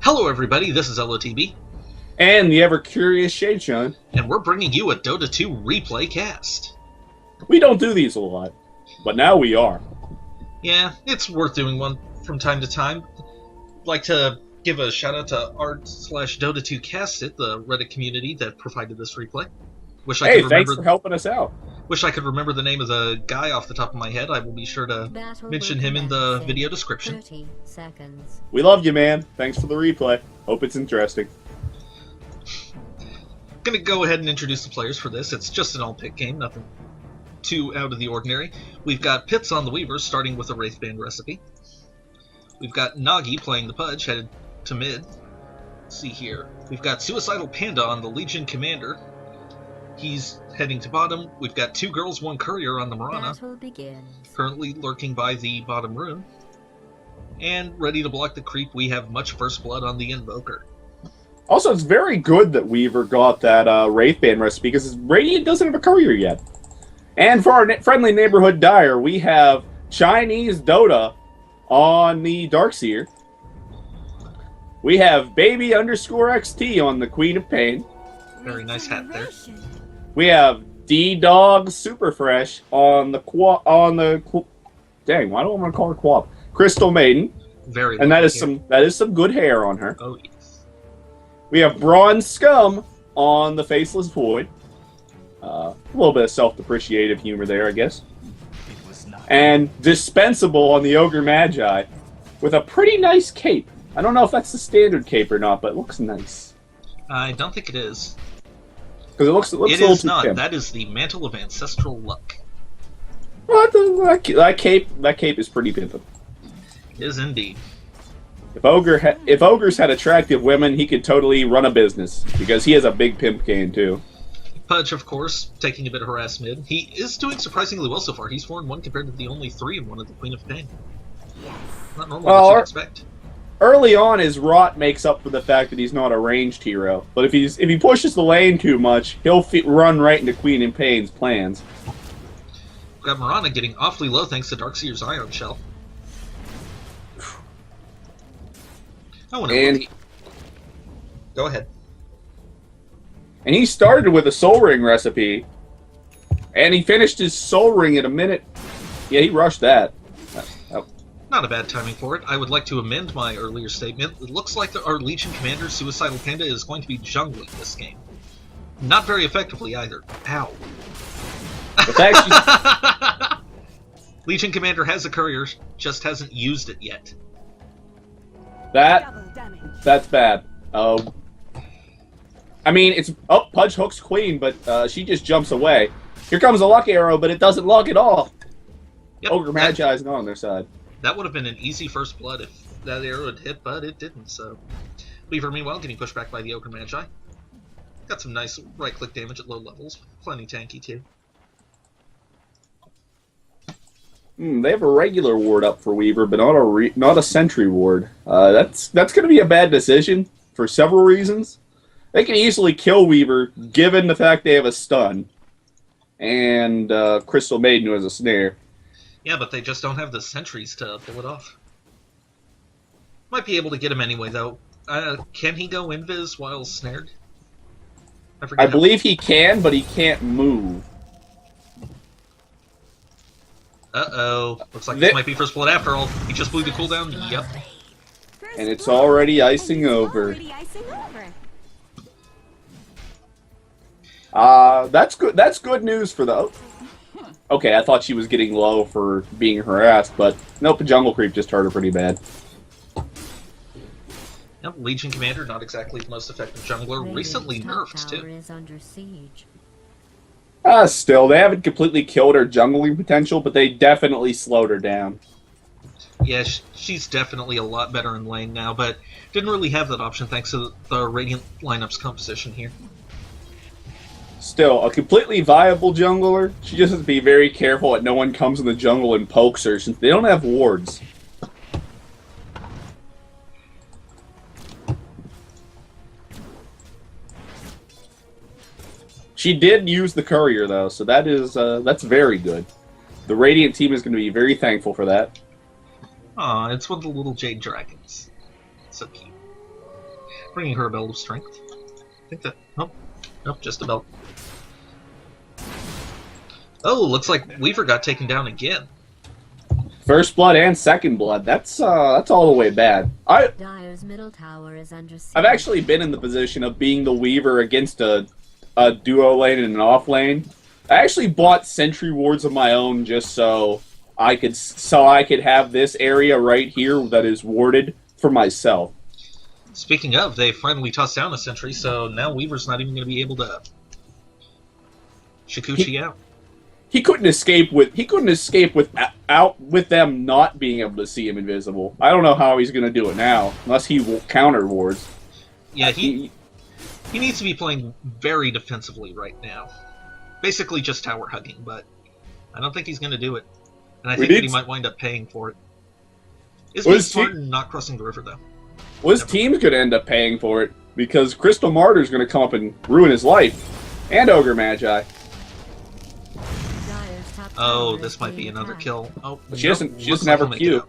Hello everybody, this is ElOhTeeBee, And the ever-curious ShadeShine. and we're bringing you a Dota 2 replay cast. We don't do these a lot, but now we are. Yeah, it's worth doing one from time to time. I'd like to give a shout out to art/Dota2 Castit, the Reddit community that provided this replay. Hey, thanks for helping us out. Wish I could remember the name of the guy off the top of my head. I will be sure to mention him in the video description. 30 seconds. We love you, man. Thanks for the replay. Hope it's interesting. Gonna go ahead and introduce the players for this. It's just an all-pick game, nothing too out of the ordinary. We've got Pits on the Weavers, starting with a Wraith Band recipe. We've got Nagi playing the Pudge, headed to mid. Let's see here. We've got Suicidal Panda on the Legion Commander. He's heading to bottom. We've got 2 girls, 1 courier on the Marana, Battle begins. currently lurking by the bottom rune. And ready to block the creep, we have Much First Blood on the Invoker. Also, it's very good that Weaver got that Wraith Band recipe, because Radiant doesn't have a courier yet. And for our friendly neighborhood Dire, we have Chinese Dota on the Darkseer. We have Baby_XT on the Queen of Pain. Very nice hat there. We have D-Dog Super Fresh on the dang, why do I want to call her Quap? Crystal Maiden. Very And that lovely is some good hair on her. Oh yes. We have Bronze Scum on the Faceless Void. A little bit of self-depreciative humor there, I guess. And Dispensable on the Ogre Magi with a pretty nice cape. I don't know if that's the standard cape or not, but it looks nice. I don't think it is. Because it looks a It little is too not. pimp. That is the Mantle of Ancestral Luck. Well, that cape is pretty pimpin'. It is indeed. If ogres had attractive women, he could totally run a business because he has a big pimp game too. Pudge, of course, taking a bit of harass mid. He is doing surprisingly well so far. He's 4-1 compared to the only 3-1 of the Queen of Pain. Not normally what you'd expect. Early on, his rot makes up for the fact that he's not a ranged hero. But if he pushes the lane too much, he'll run right into Queen of Pain's plans. We've got Marana getting awfully low thanks to Darkseer's Ion Shell. Oh, And go ahead. And he started with a Soul Ring recipe, and he finished his Soul Ring in a minute. Yeah, he rushed that. Not a bad timing for it. I would like to amend my earlier statement. It looks like our Legion Commander, Suicidal Panda, is going to be jungling this game. Not very effectively either. Ow. It's actually, Legion Commander has a courier, just hasn't used it yet. that's bad. I mean, it's Pudge hooks Queen, but she just jumps away. Here comes a luck arrow, but it doesn't luck at all. Yep, Ogre Magi is not on their side. That would have been an easy first blood if that arrow had hit, but it didn't, so... Weaver, meanwhile, getting pushed back by the Ogre Magi. Got some nice right-click damage at low levels. Plenty tanky, too. They have a regular ward up for Weaver, but not a sentry ward. That's going to be a bad decision for several reasons. They can easily kill Weaver, given the fact they have a stun. And Crystal Maiden, who has a snare. Yeah, but they just don't have the sentries to pull it off. Might be able to get him anyway, though. Can he go invis while snared? I believe he can, but he can't move. Uh-oh. Looks like this might be first blood after all. He just blew the cooldown. Yep. And it's already icing over. That's good. That's good news for the... Okay, I thought she was getting low for being harassed, but nope, the jungle creep just hurt her pretty bad. Yep, Legion Commander, not exactly the most effective jungler. Recently nerfed, too. Is under siege. Still, they haven't completely killed her jungling potential, but they definitely slowed her down. Yeah, she's definitely a lot better in lane now, but didn't really have that option thanks to the Radiant lineup's composition here. Still, a completely viable jungler. She just has to be very careful that no one comes in the jungle and pokes her, since they don't have wards. She did use the courier, though, so that's very good. The Radiant team is going to be very thankful for that. Aw, it's one of the little jade dragons. So cute. bringing her a belt of strength. I think that... Nope. Nope, just a belt. Oh, looks like Weaver got taken down again. First blood and second blood. That's all the way bad. Dire's middle tower is under siege. I've actually been in the position of being the Weaver against a duo lane and an off lane. I actually bought sentry wards of my own just so I could have this area right here that is warded for myself. Speaking of, they finally tossed down a sentry, so now Weaver's not even going to be able to Shikuchi out. He couldn't escape with them not being able to see him invisible. I don't know how he's going to do it now, unless he will counter wards. Yeah, he needs to be playing very defensively right now. Basically just tower hugging, but I don't think he's going to do it. And I think that he might wind up paying for it. Is he smart in not crossing the river, though? Well, his team's going to end up paying for it, because Crystal Martyr's going to come up and ruin his life. And Ogre Magi. Oh, this might be another kill. Oh, she doesn't have her Q.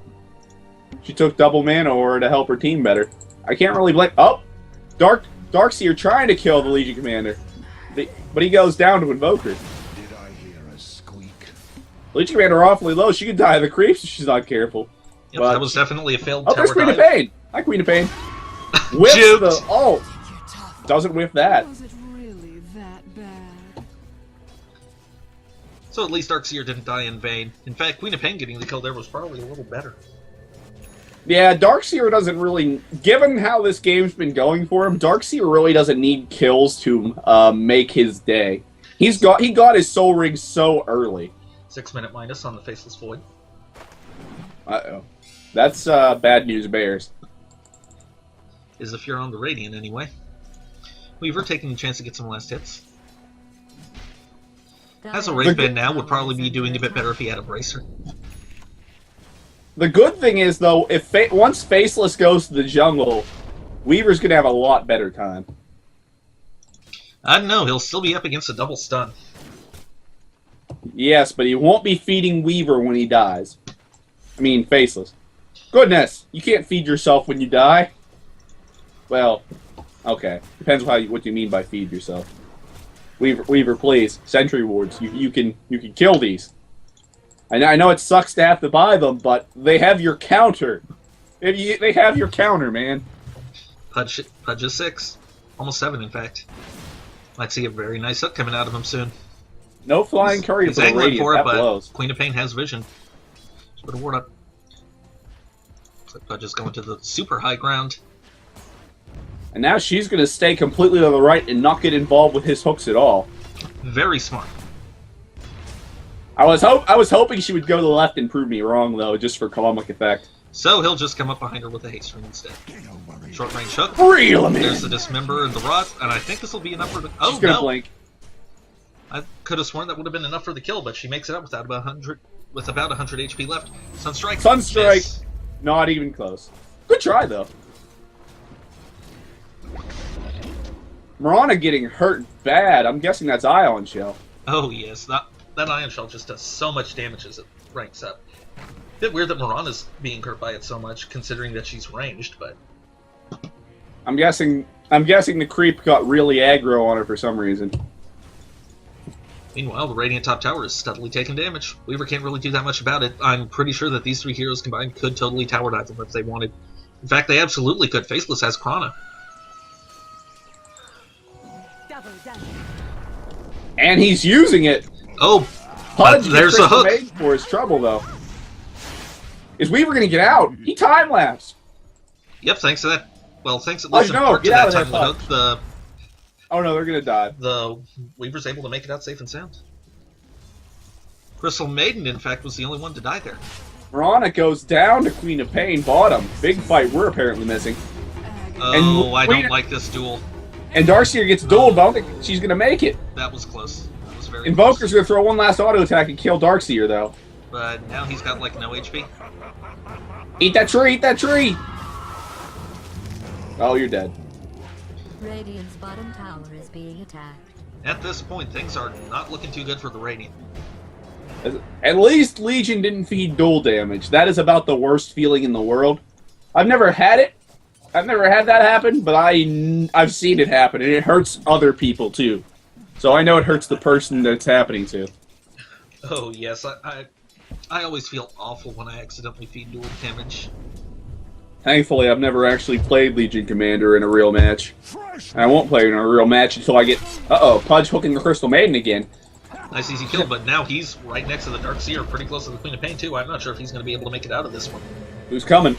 She took double mana ore to help her team better. I can't really blame... Oh! Darkseer trying to kill the Legion Commander. But he goes down to Invoker. Did I hear a squeak? Legion Commander awfully low. She could die of the creeps if she's not careful. Yep, that was definitely a failed tower dive. Oh, there's Queen of Pain! Hi, Queen of Pain. Whiffs the ult. Doesn't whiff that. Was it really that bad? So at least Darkseer didn't die in vain. In fact, Queen of Pain getting the kill there was probably a little better. Yeah, Darkseer doesn't really... Given how this game's been going for him, Darkseer really doesn't need kills to make his day. He got his soul ring so early. 6-minute minus on the Faceless Void. Uh-oh. That's bad news bears. Is if you're on the Radiant anyway. Weaver taking the chance to get some last hits. As a Wraithband now, would probably be doing a bit better if he had a Bracer. The good thing is, though, if once Faceless goes to the jungle, Weaver's going to have a lot better time. I don't know, he'll still be up against a double stun. Yes, but he won't be feeding Weaver when he dies. I mean, Faceless. Goodness, you can't feed yourself when you die. Well, okay. Depends what you mean by feed yourself. Weaver, please. Sentry wards. You can kill these. I know it sucks to have to buy them, but they have your counter. They have your counter, man. Pudge is 6. Almost 7, in fact. Might see a very nice hook coming out of him soon. No flying courier He's for the angling Radiant. for it, That but blows. Queen of Pain has vision. Just put a ward up. Looks like Pudge is going to the super high ground. And now she's going to stay completely to the right and not get involved with his hooks at all. Very smart. I was hoping she would go to the left and prove me wrong, though, just for comic effect. So he'll just come up behind her with a haste ring instead. Short range hook. Reel him in. There's the dismember and the rot, and I think this will be enough for the... Oh, She's gonna no! blink. I could have sworn that would have been enough for the kill, but she makes it up with about 100 HP left. Sunstrike. Sunstrike. Miss. Not even close. Good try, though. Mirana getting hurt bad. I'm guessing that's Ion Shell. Oh yes, that Ion Shell just does so much damage as it ranks up. Bit weird that Mirana's being hurt by it so much, considering that she's ranged, but... I'm guessing the creep got really aggro on her for some reason. Meanwhile, the Radiant top tower is steadily taking damage. Weaver can't really do that much about it. I'm pretty sure that these 3 heroes combined could totally tower dive them if they wanted. In fact, they absolutely could. Faceless has Chrono. And he's using it. Oh, Pudge there's a hook. Made for his trouble, though. Is Weaver going to get out? He time-lapsed. Yep, thanks to that. Well, thanks at least in no, part to get out that of there, time with hook. Oh no, they're going to die. The Weaver's able to make it out safe and sound. Crystal Maiden, in fact, was the only one to die there. Mirana goes down to Queen of Pain, bottom. Big fight we're apparently missing. Oh, I don't like this duel. And Darkseer gets dueled, but I don't think she's going to make it. That was close. That was very Invoker's close. going to throw one last auto attack and kill Darkseer, though. But now he's got, like, no HP. Eat that tree! Eat that tree! Oh, you're dead. Radiant's bottom tower is being attacked. At this point, things are not looking too good for the Radiant. At least Legion didn't feed duel damage. That is about the worst feeling in the world. I've never had it. I've never had that happen, but I've seen it happen, and it hurts other people too. So I know it hurts the person that it's happening to. Oh yes, I always feel awful when I accidentally feed dual damage. Thankfully, I've never actually played Legion Commander in a real match. And I won't play in a real match until I get... Uh-oh, Pudge hooking the Crystal Maiden again. Nice easy kill, but now he's right next to the Dark Seer, pretty close to the Queen of Pain too. I'm not sure if he's going to be able to make it out of this one. Who's coming?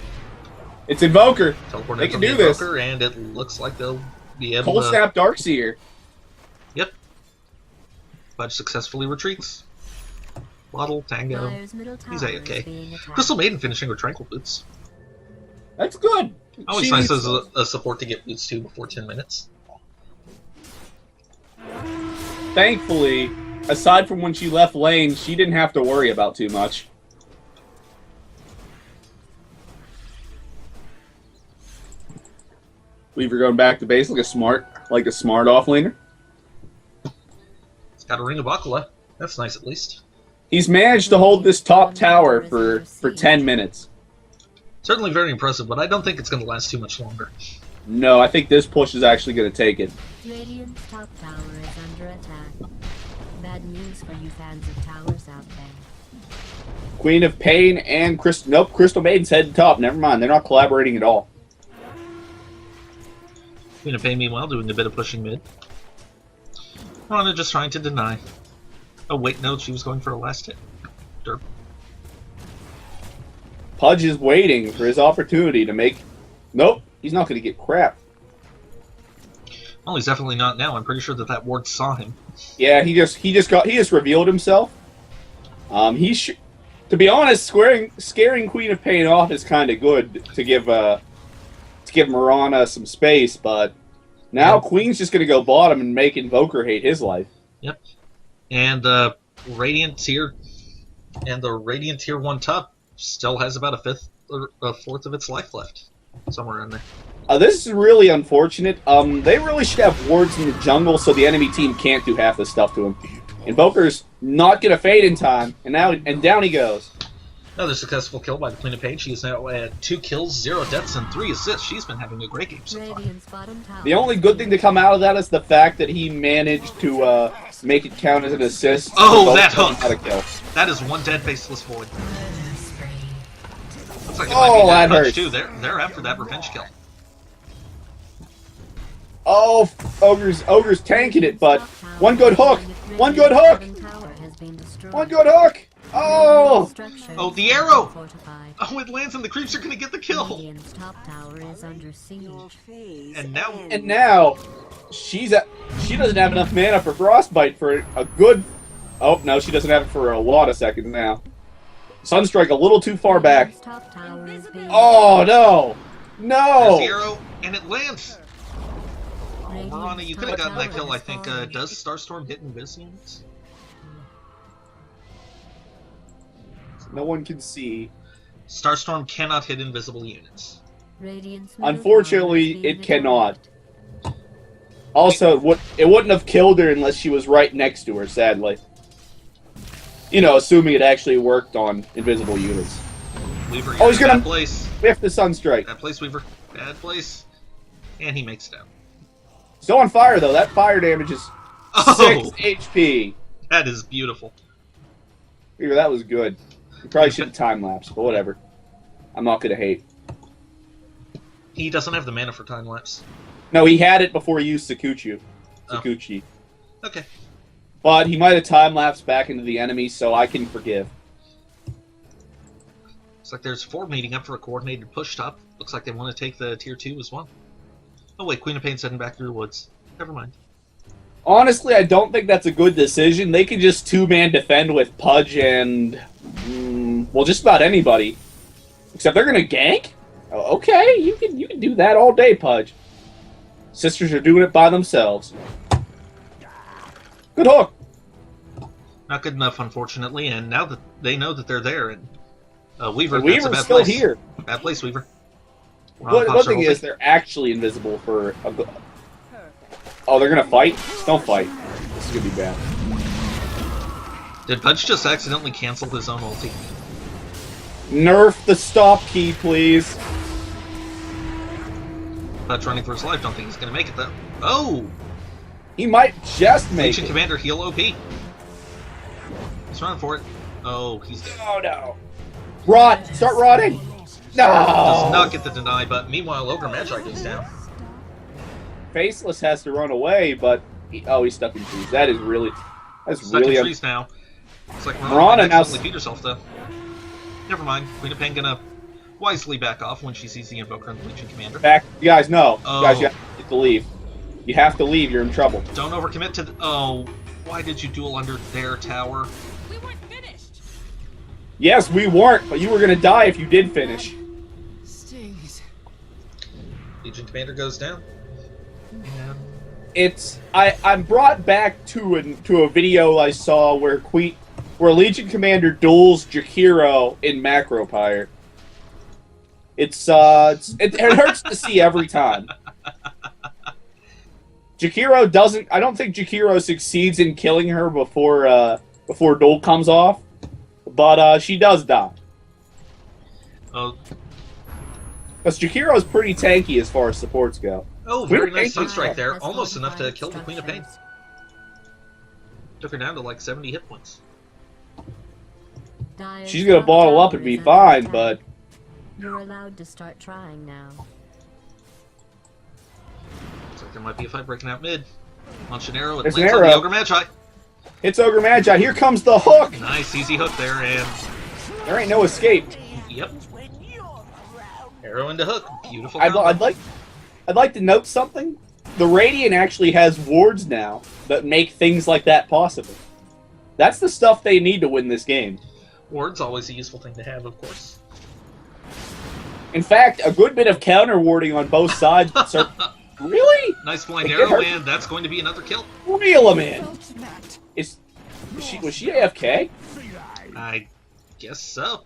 It's Invoker. Teleport They in can from the do this. Invoker, and it looks like they'll be able Cold to... Snap Darkseer. Yep. Pudge successfully retreats. Waddle, Tango. Dire's middle tower He's is A-okay. being attacked. Crystal Maiden finishing with Tranquil Boots. That's good. Always She nice needs- as a support to get boots too before 10 minutes. Thankfully, aside from when she left lane, she didn't have to worry about too much. Weaver going back to base like a smart offlaner. It's got a Ring of Akala. That's nice at least. He's managed to hold this top tower for 10 minutes. Certainly very impressive, but I don't think it's going to last too much longer. No, I think this push is actually going to take it. Radiant's top tower is under attack. Bad news for you fans of towers out there. Queen of Pain and Crystal Maiden's heading top. Never mind, they're not collaborating at all. Queen of Pain, meanwhile, doing a bit of pushing mid. Rana just trying to deny. Oh, wait, no, she was going for a last hit. Derp. Pudge is waiting for his opportunity to make... Nope, he's not going to get crap. Well, he's definitely not now. I'm pretty sure that ward saw him. Yeah, he just revealed himself. To be honest, scaring Queen of Pain off is kind of good to give Marana some space, but now Queen's just going to go bottom and make Invoker hate his life. Yep. And the Radiant Tier 1 top still has about a fourth of its life left. Somewhere in there. This is really unfortunate. They really should have wards in the jungle so the enemy team can't do half the stuff to him. Invoker's not going to fade in time, and down he goes. Another successful kill by the Queen of Pain. She is now at 2 kills, 0 deaths, and 3 assists. She's been having a great game so far. Radiant's bottom tower. The only good thing to come out of that is the fact that he managed to make it count as an assist. Oh, that hook! Had a kill. That is one dead faceless void. Looks like it Oh, might be that that punch hurts. too. They're after that revenge kill. Oh, Ogre's tanking it, but one good hook! One good hook! One good hook! Oh! Oh, the arrow! Oh, it lands and the creeps are gonna get the kill! Radiant's top tower is under siege. And now... And now, she doesn't have enough mana for Frostbite for a good... Oh, no, she doesn't have it for a lot of seconds now. Sunstrike a little too far back. Radiant's top tower is being Oh, no! There's No! the arrow, and it lands! Oh, Radiant's Marana, you top could have gotten that tower kill, I is think. falling. Does Starstorm hit Invis units? No one can see. Starstorm cannot hit invisible units. Radiant's middle Unfortunately, tower is being it cannot. attacked. Also, it wouldn't have killed her unless she was right next to her, sadly. You know, assuming it actually worked on invisible units. Weaver, Oh, he's you're in gonna- bad place. Whiff the Sunstrike. Bad place, Weaver. Bad place. And he makes it out. Still on fire, though. That fire damage is Oh! 6 HP. That is beautiful. Weaver, that was good. You probably should have time-lapse, but whatever. I'm not going to hate. He doesn't have the mana for time lapse. No, he had it before he used Sakuchi. Oh. Okay. But he might have time-lapsed back into the enemy, so I can forgive. Looks like there's 4 meeting up for a coordinated push top. Looks like they want to take the tier 2 as well. Oh wait, Queen of Pain's heading back through the woods. Never mind. Honestly, I don't think that's a good decision. They could just two-man defend with Pudge and... well, just about anybody. Except they're going to gank? Oh, okay, you can do that all day, Pudge. Sisters are doing it by themselves. Good hook. Not good enough, unfortunately, and now that they know that they're there, and Weaver, And that's a Weaver's bad still place. here. Bad place, Weaver. Good thing is they're actually invisible for... Oh, they're going to fight? Don't fight. This is going to be bad. Did Pudge just accidentally cancel his own ulti? Nerf the stop key, please. Pudge running for his life. Don't think he's going to make it, though. Oh! He might just make Legion it. Commander, heal OP. He's running for it. Oh, he's dead. Oh, no. Rot! Start rotting! No! Does not get the deny, but meanwhile, Ogre Magi goes down. Faceless has to run away, but... he's stuck in trees. That is really... That's Stuck really... in trees now. It's like Mirana now... beat herself, though. Never mind. Queen of Pain gonna wisely back off when she sees the Invoker and the Legion Commander. Back... You guys, no. Oh. You guys, you have to leave. You have to leave. You're in trouble. Don't overcommit to the... Oh, why did you duel under their tower? We weren't finished. Yes, we weren't, but you were going to die if you did finish. Stings. Legion Commander goes down. Yeah. It's... I'm brought back to a video I saw where Legion Commander duels Jakiro in Macropire. It hurts to see every time. Jakiro doesn't... I don't think Jakiro succeeds in killing her before duel comes off, but she does die. Oh, Because Jakiro is pretty tanky as far as supports go. oh, Queen very of nice Pain Sunstrike there. has Almost enough to fortified kill the Queen of Pain. structures. Took her down to like 70 hit points. Dire's She's going to top bottle up tower and be is under fine, attack. but... You're allowed to start trying now. Looks like there might be a fight breaking out mid. Launch an arrow. It There's an lands on the arrow. Ogre Magi. It's Ogre Magi. Here comes the hook! Nice, easy hook there, and There ain't no escape. yep. Arrow into hook. Beautiful. I'd combo. like to note something. The Radiant actually has wards now that make things like that possible. That's the stuff they need to win this game. Ward's always a useful thing to have, of course. In fact, a good bit of counter warding on both sides. Really? Nice flying It arrow, hurt. and that's going to be another kill. Reel him in. Ultimate. Was she AFK? I guess so.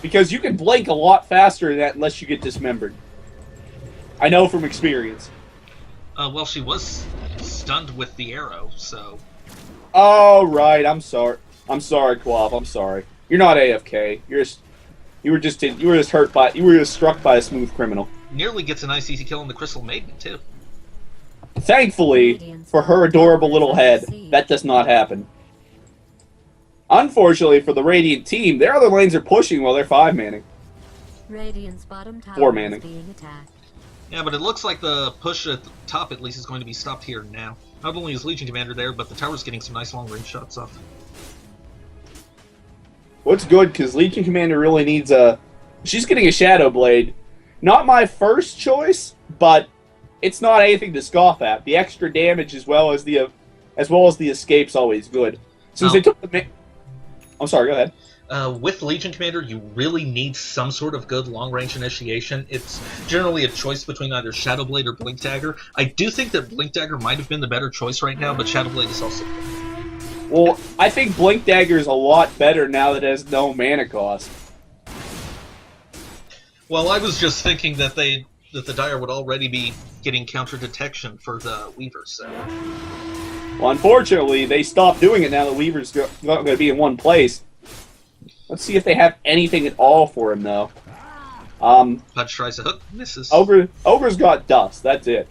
Because you can blink a lot faster than that unless you get dismembered. I know from experience. Well, she was stunned with the arrow, so... Oh right, I'm sorry. I'm sorry, Quav. I'm sorry. You're not AFK. You were just struck by a smooth criminal. Nearly gets a nice easy kill on the Crystal Maiden, too. Thankfully, for her adorable little head, that does not happen. Unfortunately for the Radiant team, their other lanes are pushing while they're 5-manning. Radiant's bottom tower 4-manning. is being attacked. Yeah, but it looks like the push at the top, at least, is going to be stopped here now. Not only is Legion Commander there, but the tower's getting some nice long-range shots off. What's good, because Legion Commander really needs a... She's getting a Shadow Blade. Not my first choice, but it's not anything to scoff at. The extra damage as well as the escape's always good. Since they took the... I'm sorry, go ahead. With Legion Commander, you really need some sort of good long-range initiation. It's generally a choice between either Shadow Blade or Blink Dagger. I do think that Blink Dagger might have been the better choice right now, but Shadow Blade is also good. Well, I think Blink Dagger is a lot better now that it has no mana cost. Well, I was just thinking that the Dire would already be getting counter detection for the Weavers, so... Well, unfortunately, they stopped doing it now that Weaver's not going to be in one place. Let's see if they have anything at all for him, though. Pudge tries a hook, misses. Ogre's got dust. That's it.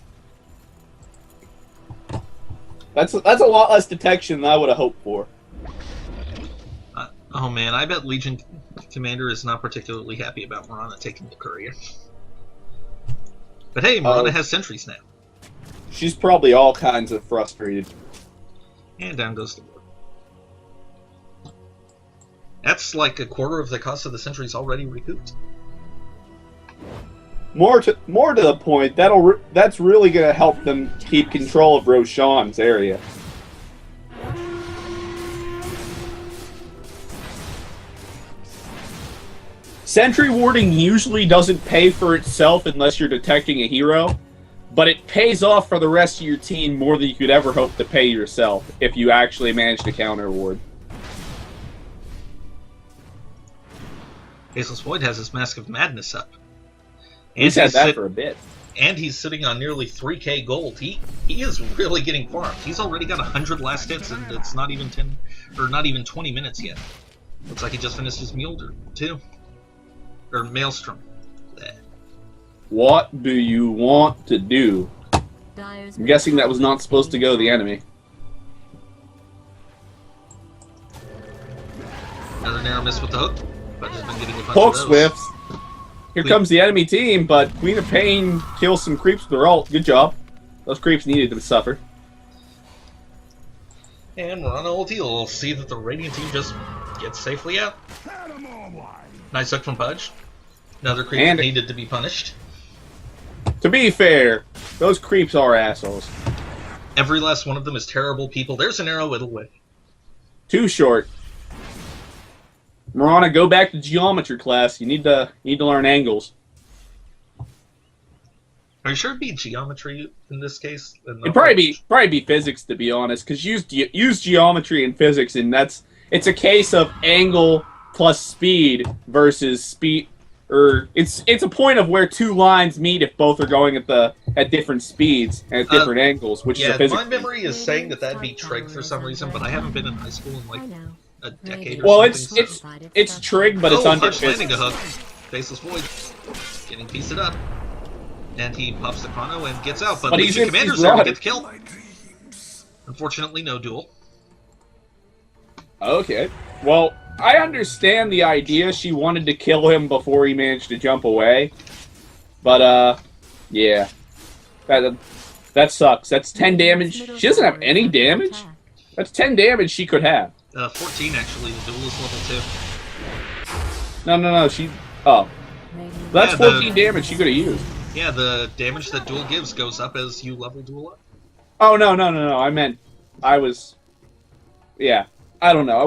That's a lot less detection than I would have hoped for. Oh man, I bet Legion Commander is not particularly happy about Mirana taking the courier. But hey, Mirana has sentries now. She's probably all kinds of frustrated. And down goes the board. That's like a quarter of the cost of the sentries already recouped. More to the point, that's really going to help them keep control of Roshan's area. Sentry warding usually doesn't pay for itself unless you're detecting a hero, but it pays off for the rest of your team more than you could ever hope to pay yourself if you actually manage to counter ward. Faceless Void has his Mask of Madness up. And He's had that for a bit. And he's sitting on nearly 3k gold. He is really getting farmed. He's already got 100 last hits, and it's not even 20 minutes yet. Looks like he just finished his Mjolnir too, or Maelstrom. What do you want to do? Dyer's I'm guessing that was not supposed to go to the enemy. Another narrow miss with the hook. But has been getting a bunch Poke of those. Swifts. Here comes the enemy team, but Queen of Pain kills some creeps with her ult. Good job. Those creeps needed to suffer. And we're on ulti. We'll see that the Radiant team just gets safely out. Nice hook from Pudge. Another creep And- that needed to be punished. To be fair, those creeps are assholes. Every last one of them is terrible people. There's an arrow, it'll win. Too short. Marana, go back to geometry class. You need to learn angles. Are you sure it'd be geometry in this case? It'd probably be physics, to be honest, because use geometry and physics, and it's a case of angle plus speed versus speed, or it's a point of where two lines meet if both are going at different speeds and at different angles, which is a Yeah, physics. my memory is saying that'd be trig for some reason, but I haven't been in high school in like I know. a decade or Well, something. it's trig, but it's under Pudge landing physics. a hook. Faceless Void getting pieced it up. And he puffs the chrono and gets out, but But Legion he's Commander's there to running. get the kill. Unfortunately, no duel. Okay. Well, I understand the idea. She wanted to kill him before he managed to jump away. But, yeah. That sucks. That's 10 damage. She doesn't have any damage? That's 10 damage she could have. 14 actually, the duel is level 2. No, she... Oh. That's Yeah, 14 damage she could have used. Yeah, the damage that duel gives goes up as you level duel up. Oh, no. I meant... Yeah. I don't know. I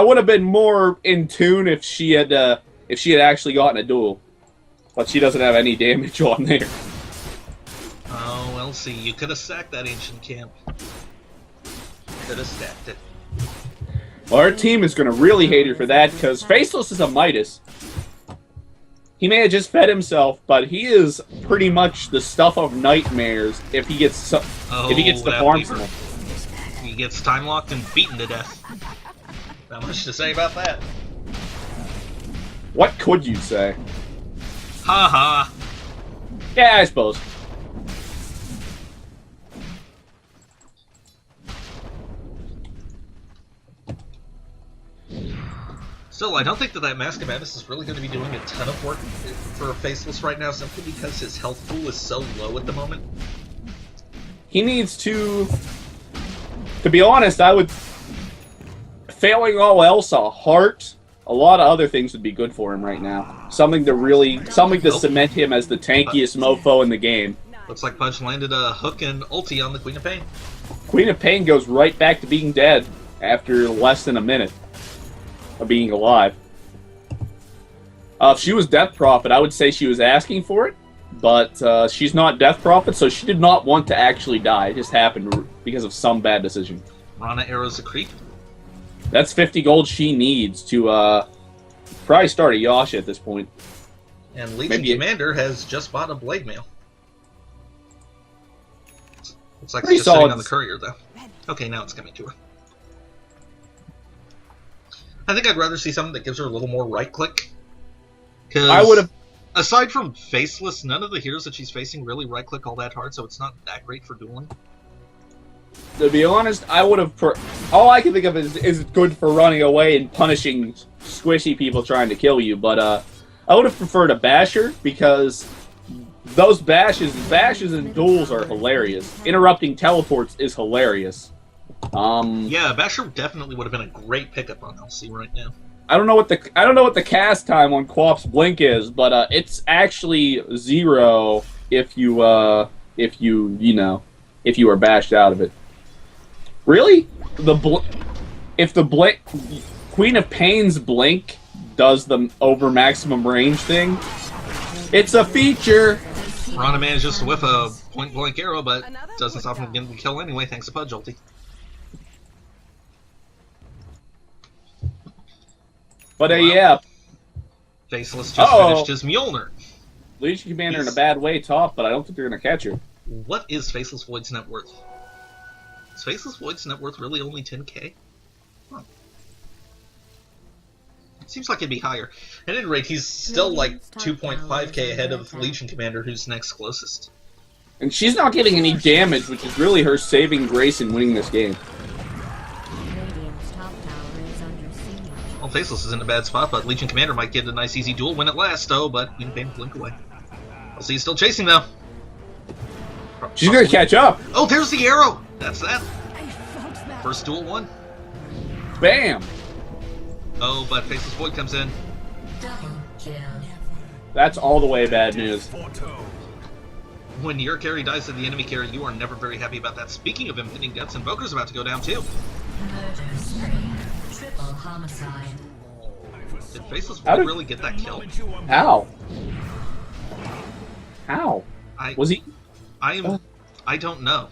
would have been more in tune if she had actually gotten a duel. But she doesn't have any damage on there. Oh, well, see, you could have sacked that ancient camp. Could have stacked it. Well, our team is going to really hate her for that, because Faceless is a Midas. He may have just fed himself, but he is pretty much the stuff of nightmares if he gets to that farm Weaver. someone. He gets time locked and beaten to death. Not much to say about that. What could you say? Ha ha. Yeah, I suppose. Still, I don't think that Mask of Madness is really going to be doing a ton of work for Faceless right now, simply because his health pool is so low at the moment. He needs to be honest, I would, failing all else, a heart, a lot of other things would be good for him right now. Something to cement him as the tankiest mofo in the game. Looks like Pudge landed a hook and ulti on the Queen of Pain. Queen of Pain goes right back to being dead after less than a minute of being alive. If she was Death Prophet, I would say she was asking for it, but she's not Death Prophet, so she did not want to actually die. It just happened because of some bad decision. Rana arrows a creep. That's 50 gold she needs to probably start a Yasha at this point. And Legion Commander has just bought a Blade Mail. Looks like Pretty it's just sitting solid. on the courier, though. Okay, now it's coming to her. I think I'd rather see something that gives her a little more right-click. I would have... Aside from Faceless, none of the heroes that she's facing really right-click all that hard, so it's not that great for dueling. To be honest, I would have... All I can think of is good for running away and punishing squishy people trying to kill you, but I would have preferred a Basher, because those bashes and duels are hilarious. Interrupting teleports is hilarious. Yeah, Basher definitely would have been a great pickup on LC right now. I don't know what the cast time on Quap's Blink is, but it's actually 0 if you are bashed out of it. Really? If the Blink Queen of Pain's Blink does the over maximum range thing, it's a feature. Rana manages to whiff a point-blank arrow, but doesn't stop him from getting the kill anyway, thanks to Pudge ulti. But yeah. Faceless just finished his Mjolnir. Legion Commander in a bad way top, but I don't think they're going to catch her. What is Faceless Void's net worth? Is Faceless Void's net worth really only 10k? Huh. Seems like it'd be higher. At any rate, he's still like 2.5k ahead of Legion Commander, who's next closest. And she's not getting any damage, which is really her saving grace in winning this game. Radiant's top tower is under siege. Well, Faceless is in a bad spot, but Legion Commander might get a nice easy duel win at last, though, but Queen of Pain blink away. We'll see, he's still chasing, though. She's gonna catch up. Oh, there's the arrow! That's that. I felt that. First duel won. Bam! Oh, but Faceless Void comes in. That's all the way bad news. When your carry dies to the enemy carry, you are never very happy about that. Speaking of Infinite Guts, Invoker's about to go down, too. Triple homicide. Did Faceless How Void did- really get that kill? How? How? I Was he? I don't know.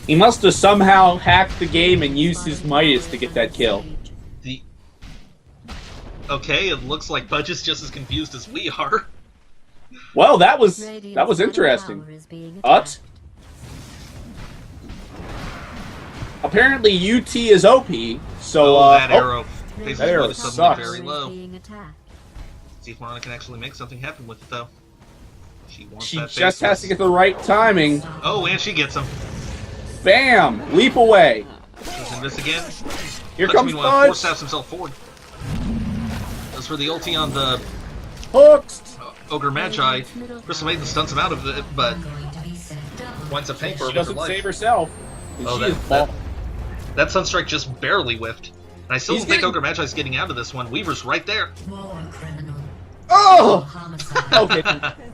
He must have somehow hacked the game and used his Midas to get that kill. Okay, it looks like Budge is just as confused as we are. Well, that was Radiant's interesting. tower is being Ut? attacked. Apparently, UT is OP, so That arrow. Radiant's That arrow Faceless Void is top suddenly sucks. very tower is low. being attacked. See if Marana can actually make something happen with it, though. She wants she that just has to Faceless. get the right timing. Oh, and she gets him. Bam! Leap away. Goes in this again. Here Budge, comes meanwhile, force Budge. taps himself forward. Goes for the ulti on the Hooked. Ogre Magi. Crystal Maiden stuns him out of it, but winds up paying for She it with her doesn't life. save herself. And Oh, she is that Sunstrike just barely whiffed. And I still He's don't think getting- Ogre Magi's getting out of this one. Weaver's right there. Oh! Okay.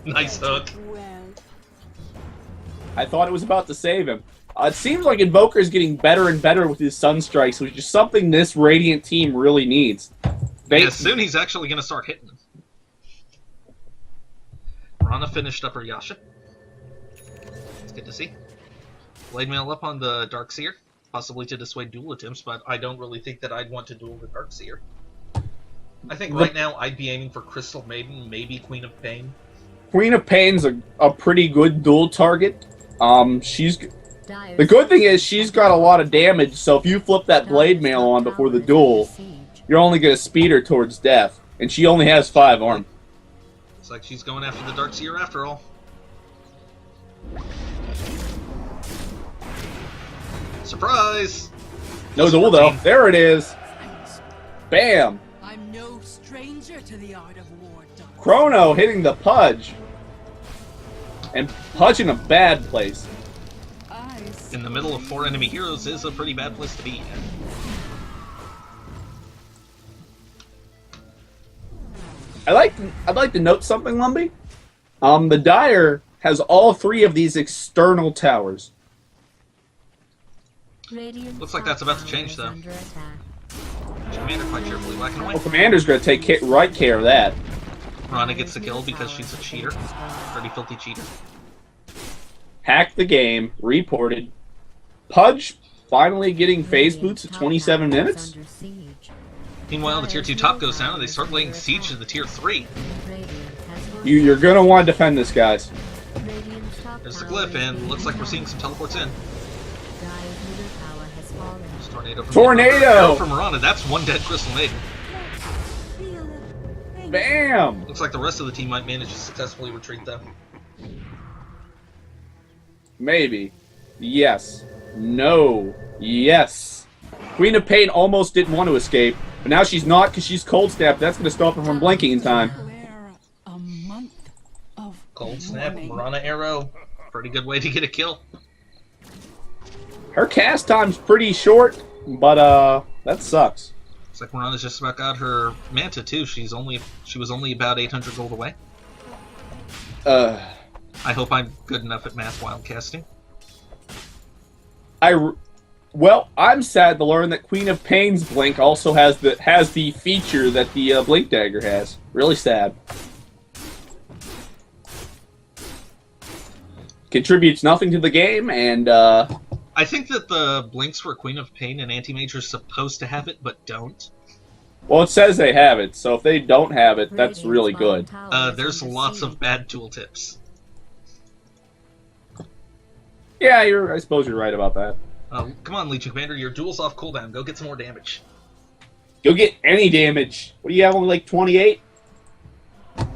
Nice hook. Well, I thought it was about to save him. It seems like Invoker is getting better and better with his Sunstrikes, which is something this Radiant team really needs. Yeah, soon he's actually going to start hitting them. Rana finished up her Yasha. It's good to see. Blade Mail up on the Darkseer, possibly to dissuade duel attempts, but I don't really think that I'd want to duel the Darkseer. I think right now I'd be aiming for Crystal Maiden, maybe Queen of Pain. Queen of Pain's a pretty good dual target. She's Dire's the good thing is she's got a lot of damage, so if you flip that blade mail on before the duel, you're only going to speed her towards death, and she only has 5 arm. Looks like she's going after the Darkseer after all. Surprise! No duel though. There it is. Bam! I'm no stranger to the art of war, Dark. Chrono hitting the Pudge. And Pudge in a bad place. I In the middle of 4 enemy heroes is a pretty bad place to be in. I'd like to note something, Lumby. The Dire has all 3 of these external towers. Looks like that's about to change, though. Commander quite cheerfully whacking away. Well, Commander's going to take right care of that. Rana gets the kill because she's a cheater. Dirty, filthy cheater. Hacked the game, reported. Pudge finally getting phase boots at 27 minutes. Meanwhile, the tier 2 top goes down and they start laying siege to the tier 3. You're going to want to defend this, guys. There's the glyph, and looks like we're seeing some teleports in. Tornado from Marana. That's one dead Crystal Maiden. Bam! Looks like the rest of the team might manage to successfully retreat, though. Maybe. Yes. No. Yes. Queen of Pain almost didn't want to escape, but now she's not because she's cold snapped. That's going to stop her from blinking in time. declare a month of Cold snap, mourning. Marana arrow. Pretty good way to get a kill. Her cast time's pretty short, but that sucks. Looks like Marana's just about got her Manta too. She was only about 800 gold away. I hope I'm good enough at math while casting. Well, I'm sad to learn that Queen of Pain's blink also has the feature that the blink dagger has. Really sad. Contributes nothing to the game, and I think that the blinks for Queen of Pain and Anti-Mage are supposed to have it, but don't. well, it says they have it, so if they don't have it, that's really good. There's lots of bad tooltips. Yeah, I suppose you're right about that. Come on, Legion Commander, your duel's off cooldown. Go get some more damage. You'll get any damage. What do you have, only like 28?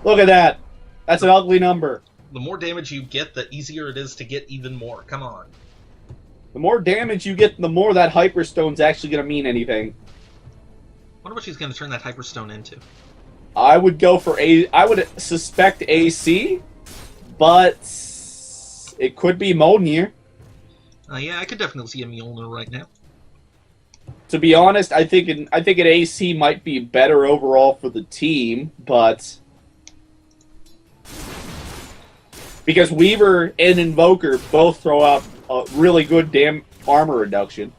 Look at that. That's an ugly number. The more damage you get, the easier it is to get even more. Come on. The more damage you get, the more that Hyperstone's actually going to mean anything. Wonder what she's going to turn that Hyperstone into. I would go for I would suspect AC, but it could be Mjolnir. Yeah, I could definitely see a Mjolnir right now. To be honest, I think an AC might be better overall for the team, but because Weaver and Invoker both throw out a really good armor reduction.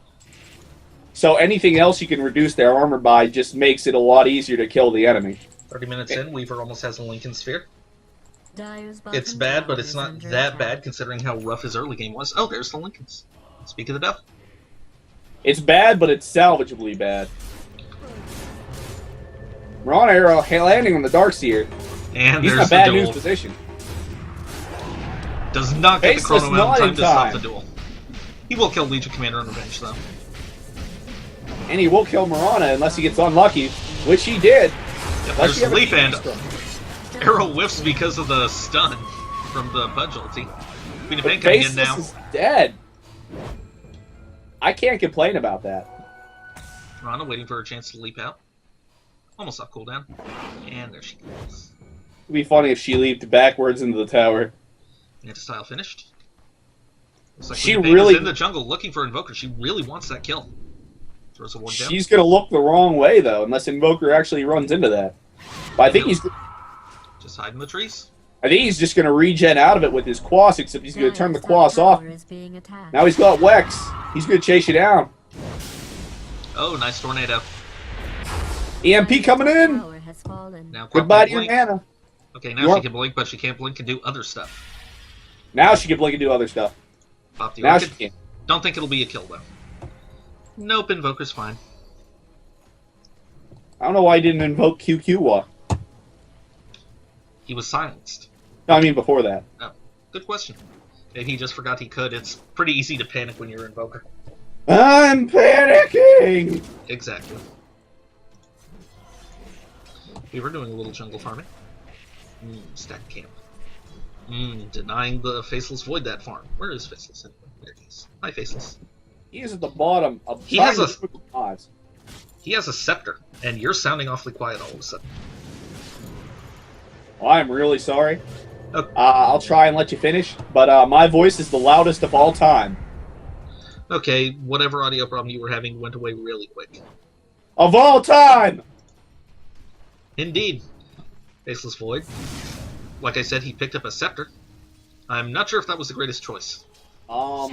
So anything else you can reduce their armor by just makes it a lot easier to kill the enemy. 30 minutes in, Weaver almost has a Lincoln Sphere. Dyer's It's bottom bad, but tower it's is not under that attack. bad considering how rough his early game was. Oh, there's the Lincolns. Speak of the devil. It's bad, but it's salvageably bad. Ron Arrow landing on the Darkseer. And He's in there's a bad the duel. news position. Does not get the Faceless chrono out in not time in to stop time. the duel. He will kill Legion Commander on revenge, though. And he will kill Marana unless he gets unlucky, which he did. Yep, Unless there's you the have a leap and Beastrom. arrow whiffs because of the stun from the Pudge ulti. Queen of But Pain coming in Faceless now. is dead. I can't complain about that. Rana waiting for her chance to leap out. Almost off cooldown. And there she goes. It'd be funny if she leaped backwards into the tower. Anti-style finished. Looks like She Queen of Pain really- is in the jungle looking for Invoker. She really wants that kill. Throws a ward down. She's gonna look the wrong way though, unless Invoker actually runs into that. But I think Just hide in the trees. just gonna regen out of it with his Quas, except he's gonna turn the Dyer's Quas top off. tower is being attacked. Now he's got Wex. He's gonna chase you down. Oh, nice tornado. EMP coming Dyer's in. tower has fallen. Now Goodbye to your blink. mana. Okay, now You're- she can blink, but she can't blink and do other stuff. Now she can blink and do other stuff. Pop the Now orchid. she can. Don't think it'll be a kill, though. Nope, Invoker's fine. I don't know why he didn't invoke QQ. He was silenced. No, I mean before that. Oh, good question. Maybe he just forgot he could. It's pretty easy to panic when you're Invoker. I'm panicking. Exactly. We were doing a little jungle farming. Stack camp. Denying the Faceless Void that farm. Where is Faceless anyway? There he is. Hi, Faceless. He is at the bottom of He has trying a- to put the odds. He has a scepter, and you're sounding awfully quiet all of a sudden. Well, I'm really sorry. Oh. I'll try and let you finish, but my voice is the loudest of all time. Okay, whatever audio problem you were having went away really quick. Of all time! Indeed. Faceless Void. Like I said, he picked up a scepter. I'm not sure if that was the greatest choice. Oh,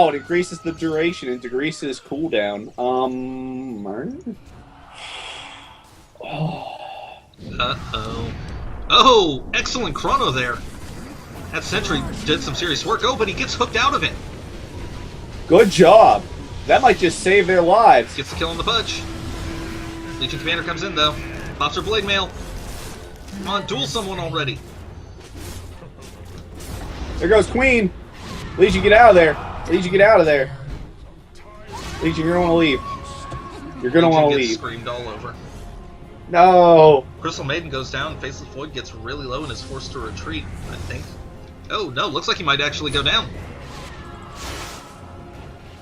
it increases the duration and decreases cooldown. Uh-oh. Oh, excellent chrono there. That sentry did some serious work. Oh, but he gets hooked out of it. Good job. That might just save their lives. Gets the kill on the Pudge. Legion Commander comes in, though. Pops her Blade Mail. Come on, duel someone already. There goes Queen. Legion, get out of there. Legion, get out of there. Legion, you're gonna want to leave. You're gonna Legion want to gets leave. screamed all over. No. Crystal Maiden goes down. Faceless Void gets really low and is forced to retreat, I think. Oh, no, looks like he might actually go down.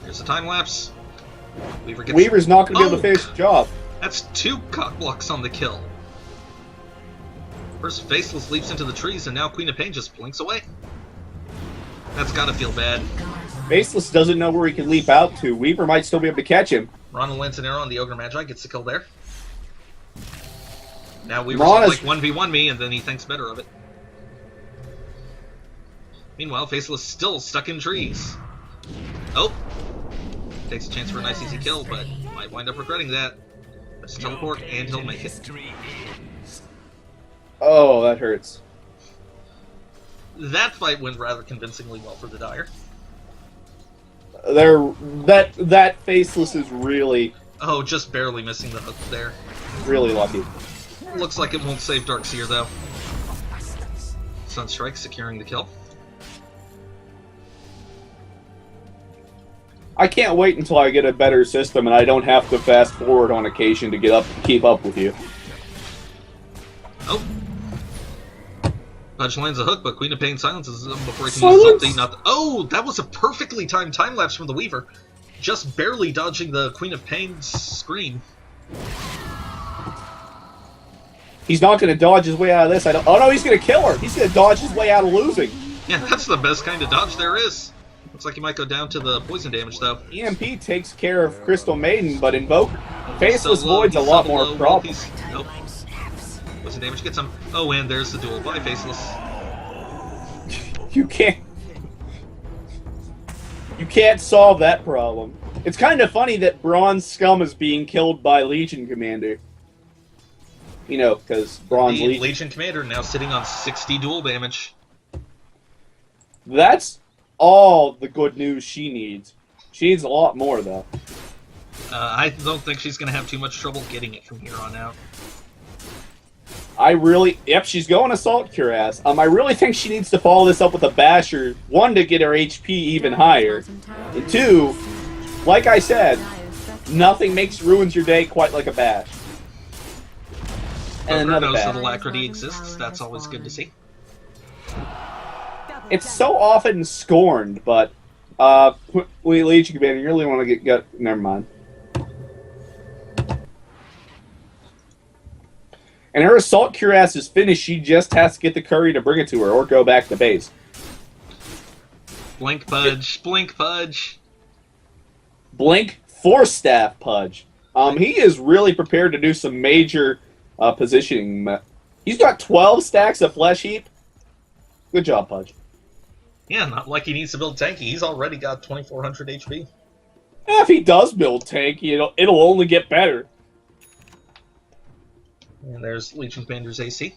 Here's a time lapse. Weaver gets... Weaver's not gonna be able to Oh! finish the job. That's 2 cock blocks on the kill. First, Faceless leaps into the trees, and now Queen of Pain just blinks away. That's gotta feel bad. Faceless doesn't know where he can leap out to. Weaver might still be able to catch him. Ronald lands an arrow on the Ogre Magi, gets the kill there. Now Weaver's Ron like 1v1 me, and then he thinks better of it. Meanwhile, Faceless still stuck in trees. Oh! Takes a chance for a nice easy kill, but might wind up regretting that. Let's teleport, and he'll make it. Oh, that hurts. That fight went rather convincingly well for the Dire. That Faceless is really, Oh, just barely missing the hook there. really lucky. Looks like it won't save Darkseer, though. Sunstrike securing the kill. I can't wait until I get a better system and I don't have to fast forward on occasion to keep up with you. Oh. Pudge lands a hook, but Queen of Pain silences him before he can Silence? use something. Oh, that was a perfectly timed time lapse from the Weaver. Just barely dodging the Queen of Pain's screen. He's not going to dodge his way out of this. Oh no, he's going to kill her. He's going to dodge his way out of losing. Yeah, that's the best kind of dodge there is. Looks like he might go down to the poison damage, though. EMP takes care of Crystal Maiden, but Invoker Faceless So low, Void's a he's lot so more low. problem. Nope. Poison damage gets him. Oh, and there's the duel. Bye, Faceless. You can't solve that problem. It's kind of funny that Bronze Scum is being killed by Legion Commander. You know, because Bronze The Legion... Legion Commander now sitting on 60 duel damage. That's all the good news she needs. She needs a lot more, though. I don't think she's going to have too much trouble getting it from here on out. Yep, she's going Assault Cuirass. I really think she needs to follow this up with a Basher. One, to get her HP even higher. And two, like I said, nothing ruins your day quite like a Bash. And another knows that Bash. alacrity exists. That's always good to see. It's so often scorned, but Legion Commander, you really want to get never mind. And her Assault Cuirass is finished. She just has to get the curry to bring it to her, or go back to base. Blink Pudge, Blink Pudge. Blink Force Staff Pudge. He is really prepared to do some major positioning. He's got 12 stacks of Flesh Heap. Good job, Pudge. Yeah, not like he needs to build tanky. He's already got 2400 HP. If he does build tanky, it'll only get better. And there's Legion Commander's AC.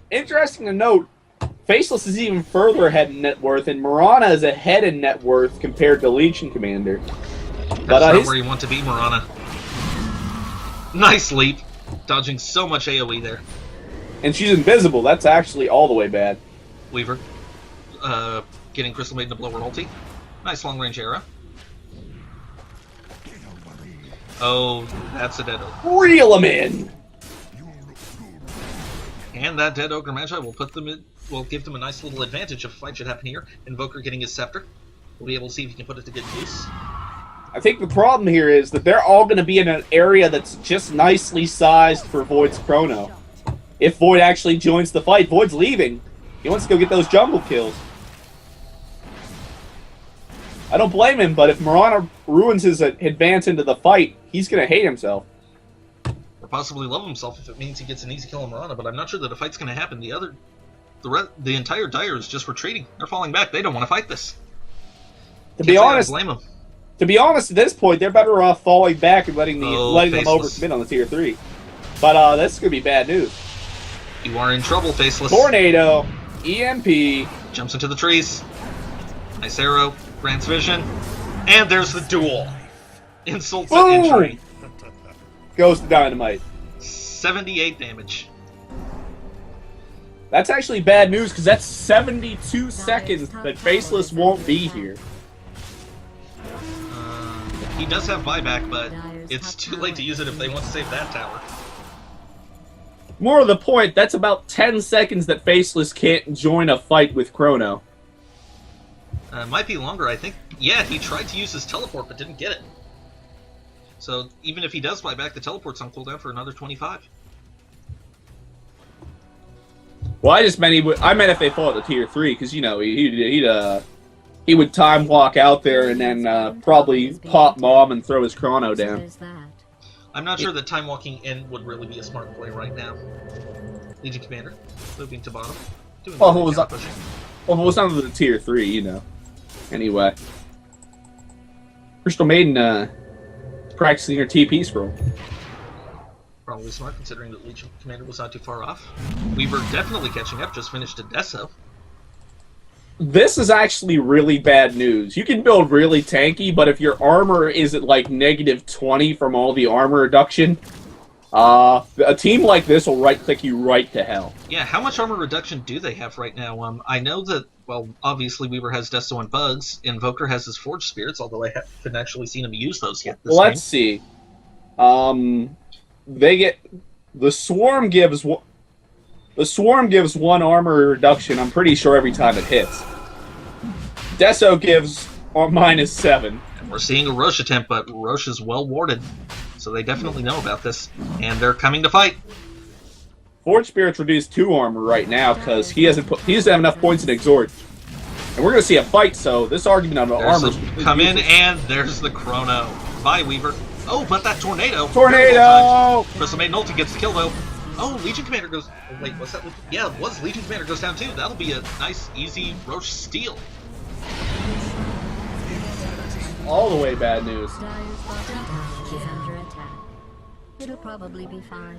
Interesting to note, Faceless is even further ahead in net worth, and Mirana is ahead in net worth compared to Legion Commander. That's But not where you want to be, Mirana. Nice leap. Dodging so much AoE there. And she's invisible. That's actually all the way bad. Weaver. Getting Crystal Maiden to blow her ulti. Nice long range arrow. Oh, that's a dead ogre. Reel him in! And that dead ogre magi will put them in, will give them a nice little advantage if a fight should happen here. Invoker getting his scepter. We'll be able to see if he can put it to good use. I think the problem here is that they're all going to be in an area that's just nicely sized for Void's Chrono. If Void actually joins the fight, Void's leaving. He wants to go get those jungle kills. I don't blame him, but if Mirana ruins his advance into the fight, he's going to hate himself. Or possibly love himself if it means he gets an easy kill on Mirana, but I'm not sure that a fight's going to happen. The entire Dire is just retreating. They're falling back. They don't want to fight this. To be honest, blame them. At this point, they're better off falling back and letting them overcommit on the tier 3. But this could be bad news. You are in trouble, Faceless. Tornado, EMP. Jumps into the trees. Nice arrow. Grants vision. And there's the duel. Insults at injury. Goes to Dynamite. 78 damage. That's actually bad news, because that's 72 seconds that Faceless won't be here. He does have buyback, but it's too late to use it if they want to save that tower. More to the point, that's about 10 seconds that Faceless can't join a fight with Chrono. Might be longer, I think. Yeah, he tried to use his teleport, but didn't get it. So even if he does buy back, the teleport's on cooldown for another 25. Well, I meant if they fall to tier 3, because, you know, he would time walk out there and then probably pop Mom and throw his Chrono down. There's that. I'm not sure that time walking in would really be a smart play right now. Legion Commander, moving to bottom. Doing Oh, good what was that? pushing. Well, it was under the tier 3, you know. Anyway. Crystal Maiden, practicing her TP scroll. Probably smart, considering that Legion Commander was not too far off. Weaver definitely catching up, just finished a Deso. This is actually really bad news. You can build really tanky, but if your armor is at like -20 from all the armor reduction, A team like this will right-click you right to hell. Yeah, how much armor reduction do they have right now? I know that, well, obviously Weaver has Desto and Bugs. Invoker has his Forge Spirits, although I haven't actually seen him use those yet this Let's see. They get... The Swarm gives 1 armor reduction, I'm pretty sure, every time it hits. Deso gives -7. And we're seeing a Roche attempt, but Roche is well warded, so they definitely know about this, and they're coming to fight. Forge Spirits reduced 2 armor right now because he doesn't have enough points in Exhort. And we're going to see a fight, so this argument on the armor... Come in, and there's the Chrono. Bye, Weaver. Oh, but that Tornado! Tornado! Crystal Maiden ulti gets the kill, though. Oh, Legion Commander goes... Oh, wait, what's that? Yeah, it was Legion Commander goes down, too. That'll be a nice, easy Roche steal. All the way bad news. Dyer's bottom tower is under attack. It'll probably be fine.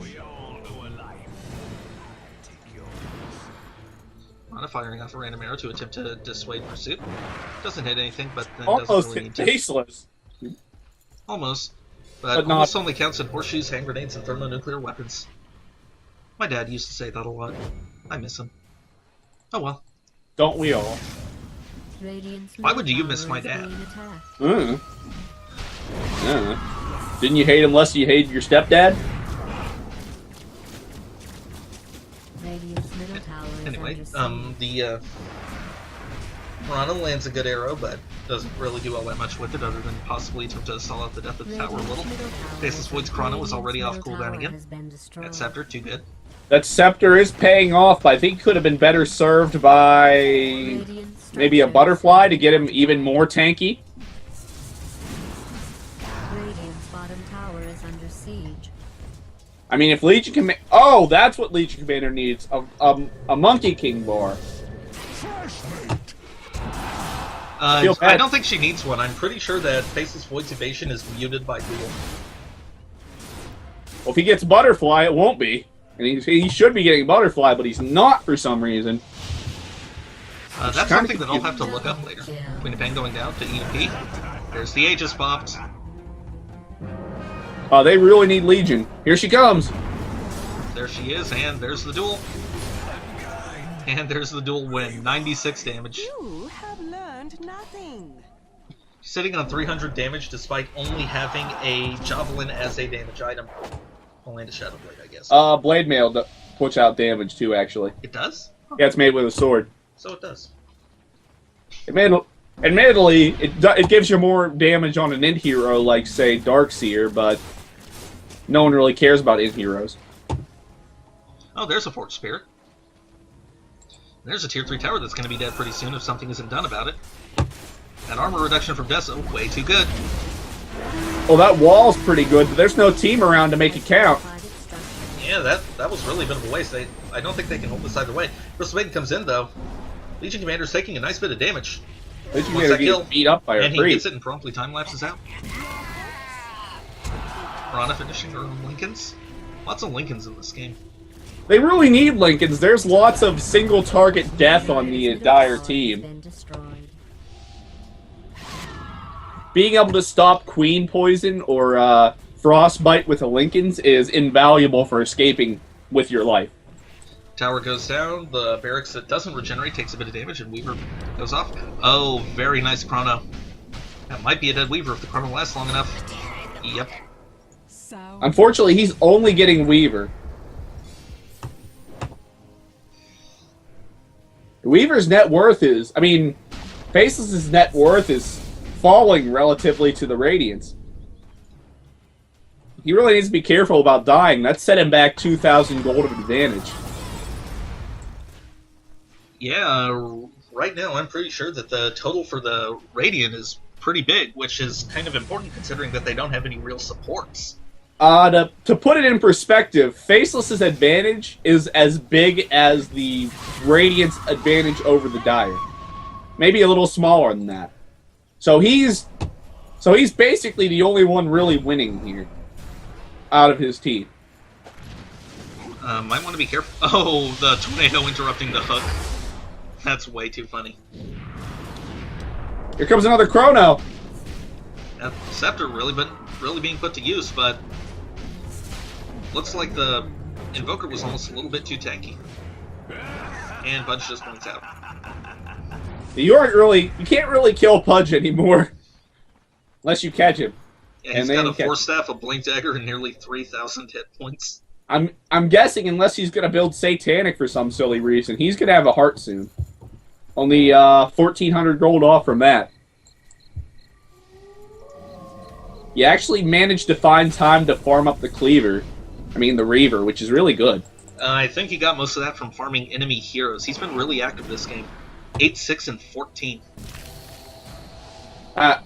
Rana firing off a random arrow to attempt to dissuade pursuit. Doesn't hit anything, but then Almost doesn't really need to. faceless. Almost. But not- almost only counts in horseshoes, hand grenades, and thermonuclear weapons. My dad used to say that a lot. I miss him. Oh well. Don't we all? Radiant's Why would you middle miss tower my is dad? being attacked. Didn't you hate him less than you hated your stepdad? Radiant's middle tower is Anyway, under siege. Rana lands a good arrow, but doesn't really do all that much with it other than possibly attempt to stall out the death of the tower a little. Faceless Void's Chrono was already off cooldown again. That Scepter, too good. That Scepter is paying off, but I think could have been better served by maybe a Butterfly to get him even more tanky. Radiant's bottom tower is under siege. I mean, if Legion Commander... Oh, that's what Legion Commander needs. A Monkey King bar. I don't think she needs one. I'm pretty sure that Faceless Void's evasion is muted by Duel. Well, if he gets Butterfly, it won't be. And he should be getting Butterfly, but he's not for some reason. That's something that I'll have to look up later. Queen of Pain going down to EMP. There's the Aegis popped. They really need Legion. Here she comes. There she is, and there's the duel. And there's the duel win. 96 damage. You have learned nothing. Sitting on 300 damage despite only having a Javelin as a damage item. Only a Shadow Blade, I guess. Blade Mail puts out damage too, actually. It does? Huh. Yeah, it's made with a sword. So it does. Admittedly, it gives you more damage on an int hero like, say, Darkseer, but no one really cares about int heroes. Oh, there's a Forge Spirit. There's a tier 3 tower that's going to be dead pretty soon if something isn't done about it. That armor reduction from Deso, way too good. Well, that wall's pretty good, but there's no team around to make it count. Yeah, that was really a bit of a waste. I don't think they can hold this either way. Crystal Maiden comes in, though. Legion Commander's taking a nice bit of damage. Legion Once that Commander kill, gets beat up by her and he creep. gets it and promptly time-lapses out. Rana finishing her own Lincolns. Lots of Lincolns in this game. They really need Lincolns. There's lots of single-target death on the entire team. Being able to stop Queen Poison or Frostbite with the Lincolns is invaluable for escaping with your life. Tower goes down. The barracks that doesn't regenerate takes a bit of damage, and Weaver goes off. Oh, very nice Chrono. That might be a dead Weaver if the Chrono lasts long enough. Yep. Unfortunately, he's only getting Weaver. Weaver's net worth is... I mean, Faceless's net worth is falling relatively to the Radiance. He really needs to be careful about dying. That set him back 2,000 gold of advantage. Yeah, right now I'm pretty sure that the total for the Radiant is pretty big, which is kind of important considering that they don't have any real supports. To put it in perspective, Faceless's advantage is as big as the Radiant's advantage over the Dire. Maybe a little smaller than that. So he's basically the only one really winning here out of his team. Might want to be careful. Oh, the tornado interrupting the hook. That's way too funny. Here comes another Chrono. Scepter really being put to use, but Looks like the Invoker was almost a little bit too tanky. And Pudge just points out. You can't really kill Pudge anymore. Unless you catch him. Yeah, he's got a Force Staff, a Blink Dagger, and nearly 3,000 hit points. I'm guessing unless he's gonna build Satanic for some silly reason, he's gonna have a heart soon. Only 1,400 gold off from that. You actually managed to find time to farm up the Cleaver. I mean the Reaver, which is really good. I think he got most of that from farming enemy heroes. He's been really active this game. 8, 6, and 14.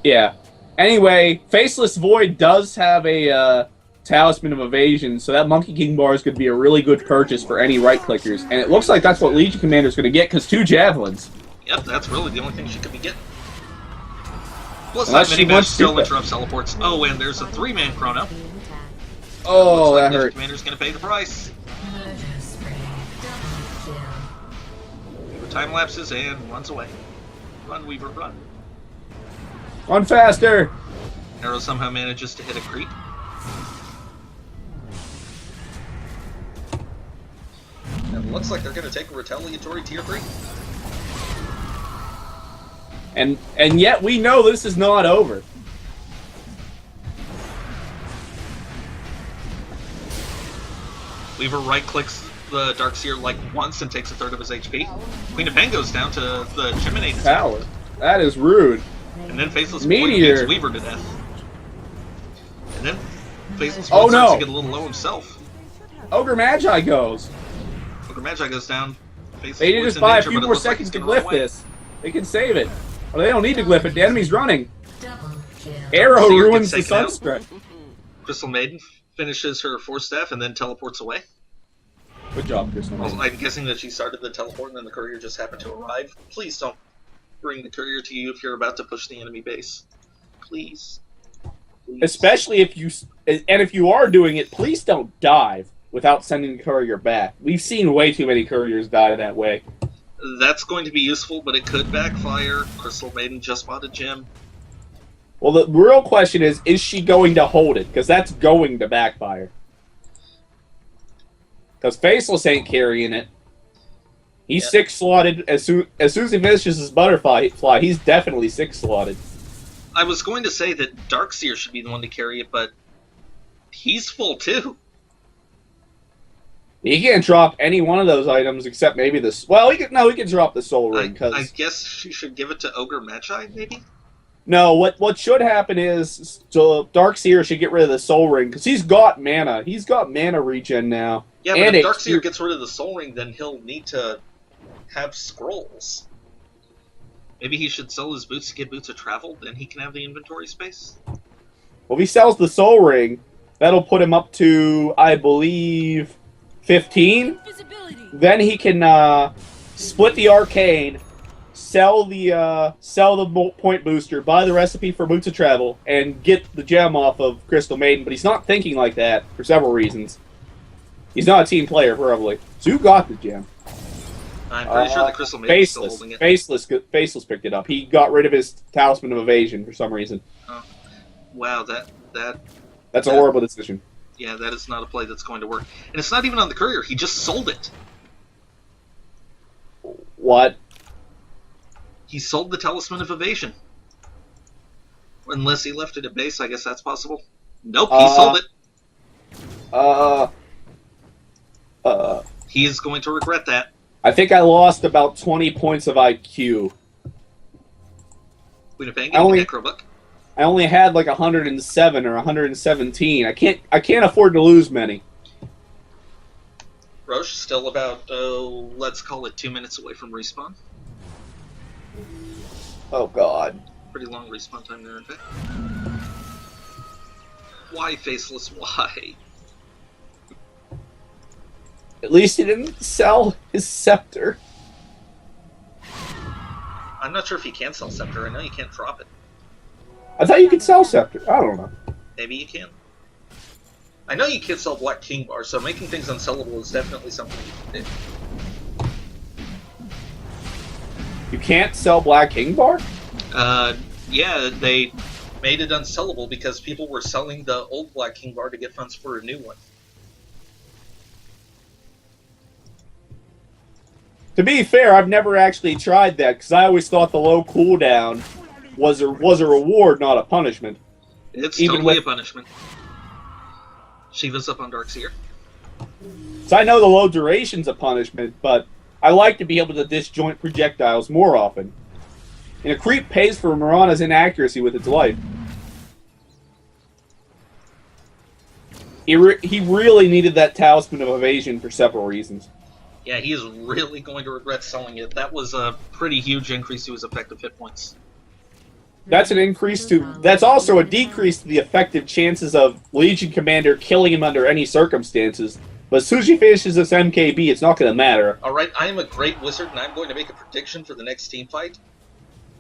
Yeah. Anyway, Faceless Void does have a Talisman of Evasion, so that Monkey King bar is going to be a really good purchase for any right-clickers. And it looks like that's what Legion Commander's going to get, because 2 Javelins. Yep, that's really the only thing she could be getting. Plus Unless that she mini-match wants still to- interrupts teleports. Oh, and there's a 3-man chrono. Oh, Looks like that Legion hurt. Commander's going to pay the price. Weaver time lapses and runs away. Run, Weaver, run. Run faster! Arrow somehow manages to hit a creep. And it looks like they're going to take a retaliatory tier 3. And yet we know this is not over. Weaver right-clicks the Darkseer like once and takes a third of his HP. Queen of Pain goes down to the Chimney Power. That is rude. and then Faceless Void Meteor. beats Weaver to death. And then Faceless Oh, Void starts no. to get a little low himself. Ogre Magi goes. Ogre Magi goes down. Faceless They need to Void's just in buy a danger, few but it more looks like seconds he's to gonna run glyph away. this. They can save it. Well, they don't need to glyph it. The enemy's running. Double kill. Arrow Seer ruins gets the taken out. Sunstrike. Crystal Maiden finishes her Force Staff and then teleports away. Good job, Crystal. Well, I'm guessing that she started the teleport and then the courier just happened to arrive. Please don't bring the courier to you if you're about to push the enemy base. Please. Please. Especially if you are doing it, please don't dive without sending the courier back. We've seen way too many couriers die that way. That's going to be useful, but it could backfire. Crystal Maiden just bought a gem. Well, the real question is she going to hold it? Because that's going to backfire. Because Faceless ain't carrying it. He's Yeah. 6-slotted. As soon as he finishes his butterfly fly, he's definitely 6-slotted. I was going to say that Darkseer should be the one to carry it, but he's full too. He can't drop any one of those items except maybe this. Well, he can drop the Soul Ring. I guess she should give it to Ogre Magi, maybe? No, what should happen is Darkseer should get rid of the Soul Ring because he's got mana. He's got mana regen now. Yeah, but And if HP. Darkseer gets rid of the Soul Ring, then he'll need to have scrolls. Maybe he should sell his boots to get boots of travel, then he can have the inventory space. Well, if he sells the Soul Ring, that'll put him up to, I believe, 15. Then he can split the Arcane, sell the point booster, buy the recipe for boots of travel, and get the gem off of Crystal Maiden. But he's not thinking like that for several reasons. He's not a team player, probably. So who got the gem? I'm pretty sure the Crystal Maiden's still Faceless. holding it. Faceless picked it up. He got rid of his Talisman of Evasion for some reason. Wow, That's a horrible decision. yeah, that is not a play that's going to work. And it's not even on the courier, he just sold it. What? He sold the Talisman of Evasion. Unless he left it at base, I guess that's possible. Nope, he sold it. He is going to regret that. I think I lost about 20 points of IQ. Queen of Pain I only- getting Necrobuck. I only had like 107 or 117. I can't afford to lose many. Roche still about, let's call it 2 minutes away from respawn. Oh god. Pretty long respawn time there, in fact. Why, Faceless, why? At least he didn't sell his scepter. I'm not sure if you can sell Scepter. I know you can't drop it. I thought you could sell scepter. I don't know. Maybe you can. I know you can't sell Black King Bar, so making things unsellable is definitely something you can do. You can't sell Black King Bar? Yeah, they made it unsellable because people were selling the old Black King Bar to get funds for a new one. To be fair, I've never actually tried that, because I always thought the low cooldown was a reward, not a punishment. It's Even totally with- a punishment. Shiva's up on Darkseer. So I know the low duration's a punishment, but I like to be able to disjoint projectiles more often. And a creep pays for Mirana's inaccuracy with its life. He really needed that Talisman of Evasion for several reasons. Yeah, he is really going to regret selling it. That was a pretty huge increase to his effective hit points. That's an increase to... That's also a decrease to the effective chances of Legion Commander killing him under any circumstances. But as soon as he finishes this MKB, it's not going to matter. Alright, I am a great wizard, and I'm going to make a prediction for the next team fight.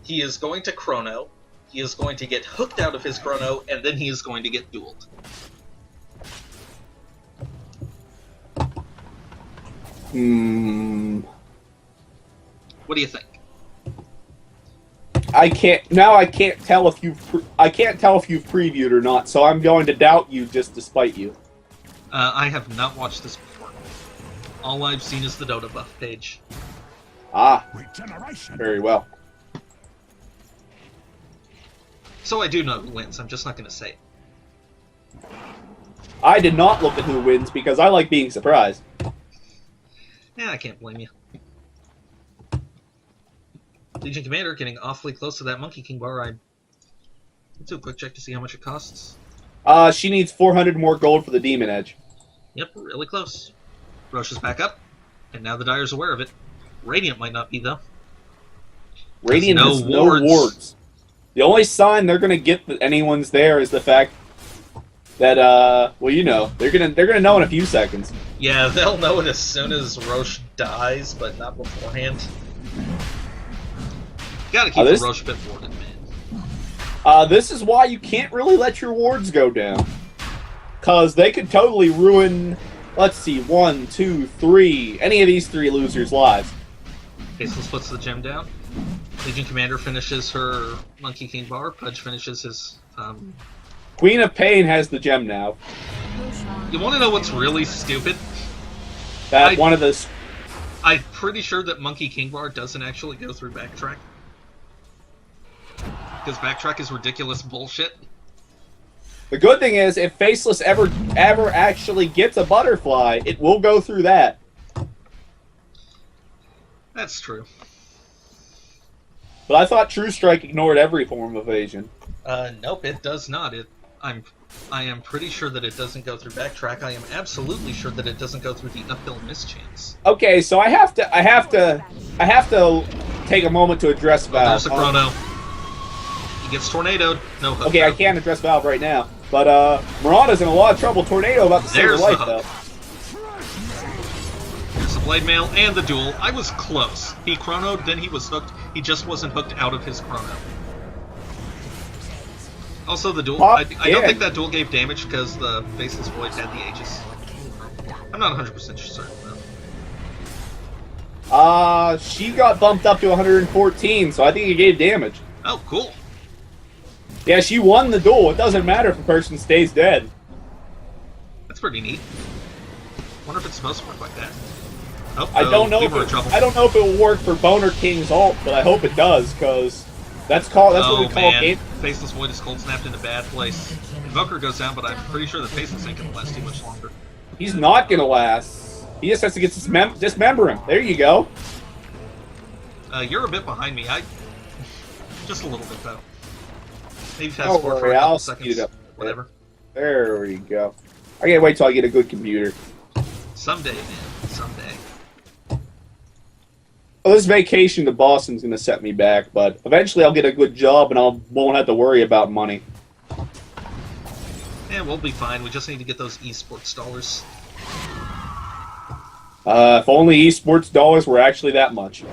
He is going to Chrono, he is going to get hooked out of his Chrono, and then he is going to get dueled. What do you think? I can't tell if you've previewed or not, so I'm going to doubt you just to spite you. I have not watched this before. All I've seen is the Dota buff page. Ah, Regeneration. very well. So I do know who wins, I'm just not going to say it. I did not look at who wins because I like being surprised. Yeah, I can't blame you. Legion Commander getting awfully close to that Monkey King bar. Let's do a quick check to see how much it costs. She needs 400 more gold for the Demon Edge. Yep, really close. Roche is back up, and now the Dire's aware of it. Radiant might not be, though. Radiant no has no wards. wards. The only sign they're gonna get that anyone's there is the fact that well, you know, they're gonna know in a few seconds. Yeah, they'll know it as soon as Roche dies, but not beforehand. Gotta keep the Roche bit warded, man. This is why you can't really let your wards go down. Cause they could totally ruin, let's see, 1, 2, 3, any of these 3 losers' lives. Faceless puts the gem down. Legion Commander finishes her Monkey King bar. Pudge finishes his, Queen of Pain has the gem now. You want to know what's really stupid? That one of those. I'm pretty sure that Monkey King bar doesn't actually go through backtrack. Because backtrack is ridiculous bullshit. The good thing is, if Faceless ever actually gets a butterfly, it will go through that. That's true. But I thought True Strike ignored every form of evasion. Nope, it does not. I am pretty sure that it doesn't go through backtrack. I am absolutely sure that it doesn't go through the uphill mischance. Okay, so I have to take a moment to address Valve. There's a Chrono. He gets tornadoed. No hook. Okay, I can't address Valve right now. But Mirana's in a lot of trouble. Tornado about to save her There's the life, hook. though. There's the blade mail and the duel. I was close. He chronoed, then he was hooked. He just wasn't hooked out of his chrono. Also, the duel. I don't think that duel gave damage because the Faceless Void had the Aegis. I'm not 100% certain, though. She got bumped up to 114, so I think it gave damage. Oh, cool. Yeah, she won the duel. It doesn't matter if a person stays dead. That's pretty neat. Wonder if it's supposed to work like that. Oh, I don't know. we were in trouble. I don't know if it will work for Boner King's ult, but I hope it does, because that's what we call game. Faceless Void is cold snapped in a bad place. Invoker goes down, but I'm pretty sure the Faceless ain't gonna last too much longer. He's not gonna last. He just has to get dismember him. There you go. You're a bit behind me. Just a little bit though. Maybe fast Don't forward for worry, a couple I'll seconds. speed it up. Whatever. There we go. I can't wait till I get a good computer. Someday, man. Someday. Well, this vacation to Boston's gonna set me back, but eventually I'll get a good job and won't have to worry about money. Yeah, we'll be fine. We just need to get those esports dollars. If only esports dollars were actually that much.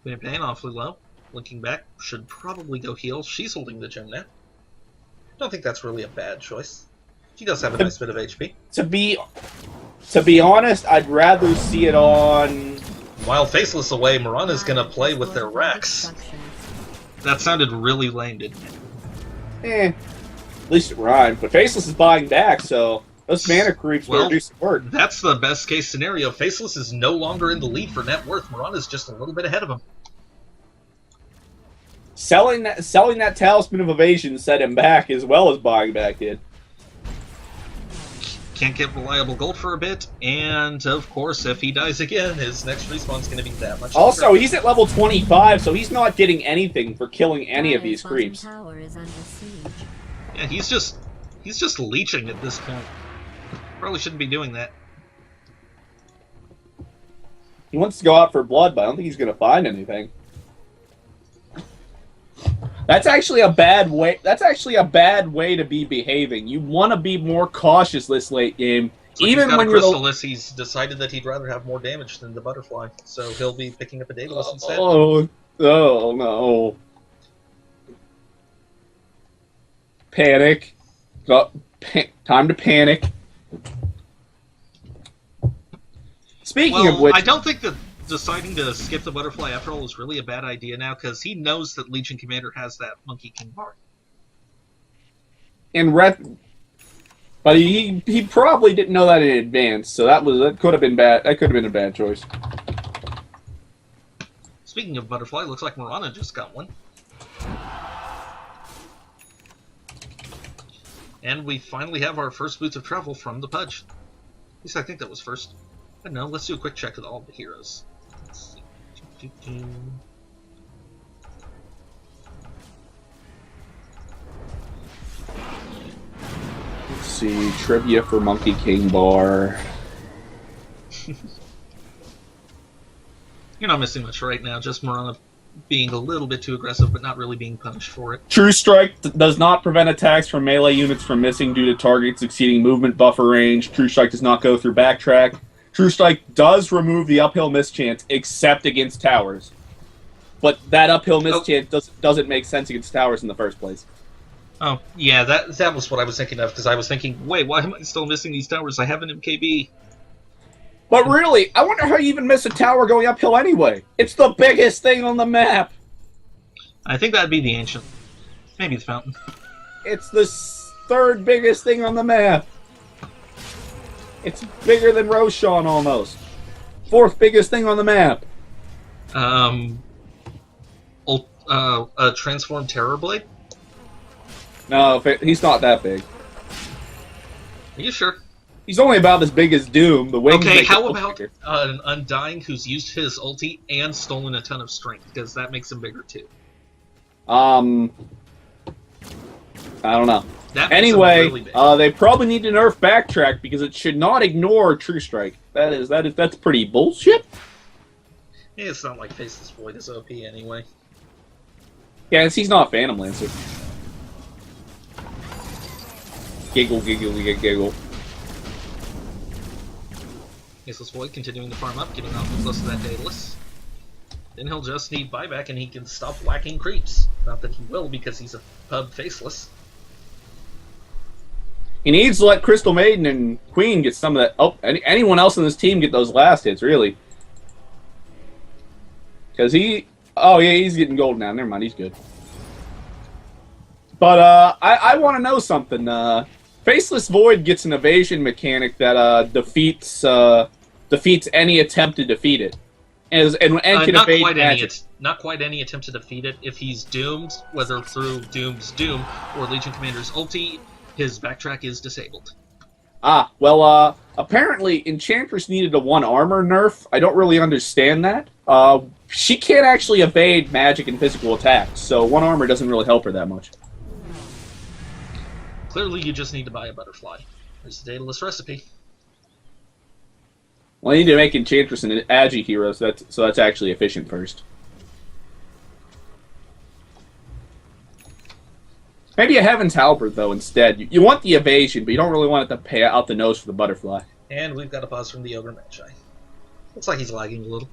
We're paying awfully low. Looking back, should probably go heal. She's holding the gem now. Don't think that's really a bad choice. She does have a nice bit of HP. To be honest, I'd rather see it on. While Faceless away, Mirana's gonna play with their racks. That sounded really lame, didn't it? At least it rhymed. But Faceless is buying back, so Those mana creeps will reduce the work. That's the best case scenario. Faceless is no longer in the lead for net worth. Mirana's just a little bit ahead of him. Selling that Talisman of Evasion set him back as well as buying back did. Can't get reliable gold for a bit, and of course, if he dies again, his next respawn's going to be that much. Also, longer. he's at level 25, so he's not getting anything for killing any of these creeps. Tower is under siege. Yeah, he's just leeching at this point. Probably shouldn't be doing that. He wants to go out for blood, but I don't think he's going to find anything. That's actually a bad way. That's actually a bad way to be behaving. You want to be more cautious this late game, Like even he's got when a you're. Chrysalis, he's decided that he'd rather have more damage than the butterfly, so he'll be picking up a Daedalus instead. Oh no! Panic. Time to panic. Speaking of which, I don't think that deciding to skip the butterfly after all is really a bad idea now, because he knows that Legion Commander has that Monkey King bar. but he probably didn't know that in advance, so that could have been bad. That could have been a bad choice. Speaking of butterfly, looks like Mirana just got one. And we finally have our first boots of travel from the Pudge. At least I think that was first. I don't know, let's do a quick check of all the heroes. Let's see. Let's see, trivia for Monkey King Bar. You're not missing much right now, just Mirana being a little bit too aggressive, but not really being punished for it. True Strike does not prevent attacks from melee units from missing due to targets exceeding movement buffer range. True Strike does not go through backtrack. True Strike does remove the uphill mischance, except against towers. But that uphill mischance doesn't make sense against towers in the first place. Oh, yeah, that was what I was thinking of, because I was thinking, wait, why am I still missing these towers? I have an MKB. But really, I wonder how you even miss a tower going uphill anyway. It's the biggest thing on the map. I think that'd be the Ancient. Maybe the Fountain. It's the third biggest thing on the map. It's bigger than Roshan almost. Fourth biggest thing on the map. A Transformed Terrorblade? No, he's not that big. Are you sure? He's only about as big as Doom. The wings Okay, make how it about bigger. an Undying who's used his ulti and stolen a ton of strength, because that makes him bigger too. I don't know. That makes Anyway, him really big. they probably need to nerf backtrack because it should not ignore True Strike. That's pretty bullshit. Yeah, it's not like Faceless Void is OP anyway. Yeah, he's not Phantom Lancer. Giggle, giggle, giggle, giggle. Faceless Void continuing to farm up, getting off close to that Daedalus. Then he'll just need buyback and he can stop whacking creeps. Not that he will, because he's a pub Faceless. He needs to let Crystal Maiden and Queen get some of that. Oh, anyone else in this team get those last hits, really. Because he... Oh, yeah, he's getting gold now. Never mind, he's good. But, I want to know something. Faceless Void gets an evasion mechanic that, defeats any attempt to defeat it. And can not evade quite magic. not quite any attempt to defeat it. If he's doomed, whether through Doom's Doom or Legion Commander's ulti, his backtrack is disabled. Ah, well, apparently Enchantress needed a 1 armor nerf. I don't really understand that. She can't actually evade magic and physical attacks, so 1 armor doesn't really help her that much. Clearly, you just need to buy a butterfly. There's the Daedalus recipe. Well, I need to make Enchantress an Agi hero, so that's actually efficient first. Maybe a Heaven's Halberd, though, instead. You want the evasion, but you don't really want it to pay out the nose for the butterfly. And we've got a pause from the Ogre Magi. Looks like he's lagging a little.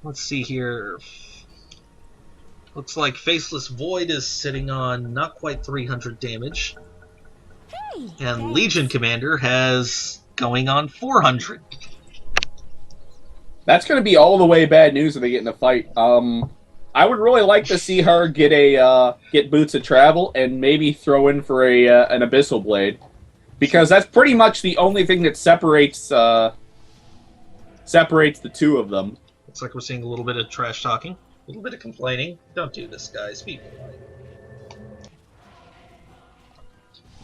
Let's see here. Looks like Faceless Void is sitting on not quite 300 damage. And Legion Commander has going on 400. That's going to be all the way bad news if they get in a fight. I would really like to see her get get Boots of Travel and maybe throw in for an Abyssal Blade, because that's pretty much the only thing that separates the two of them. Looks like we're seeing a little bit of trash talking, a little bit of complaining. Don't do this, guys. Be polite.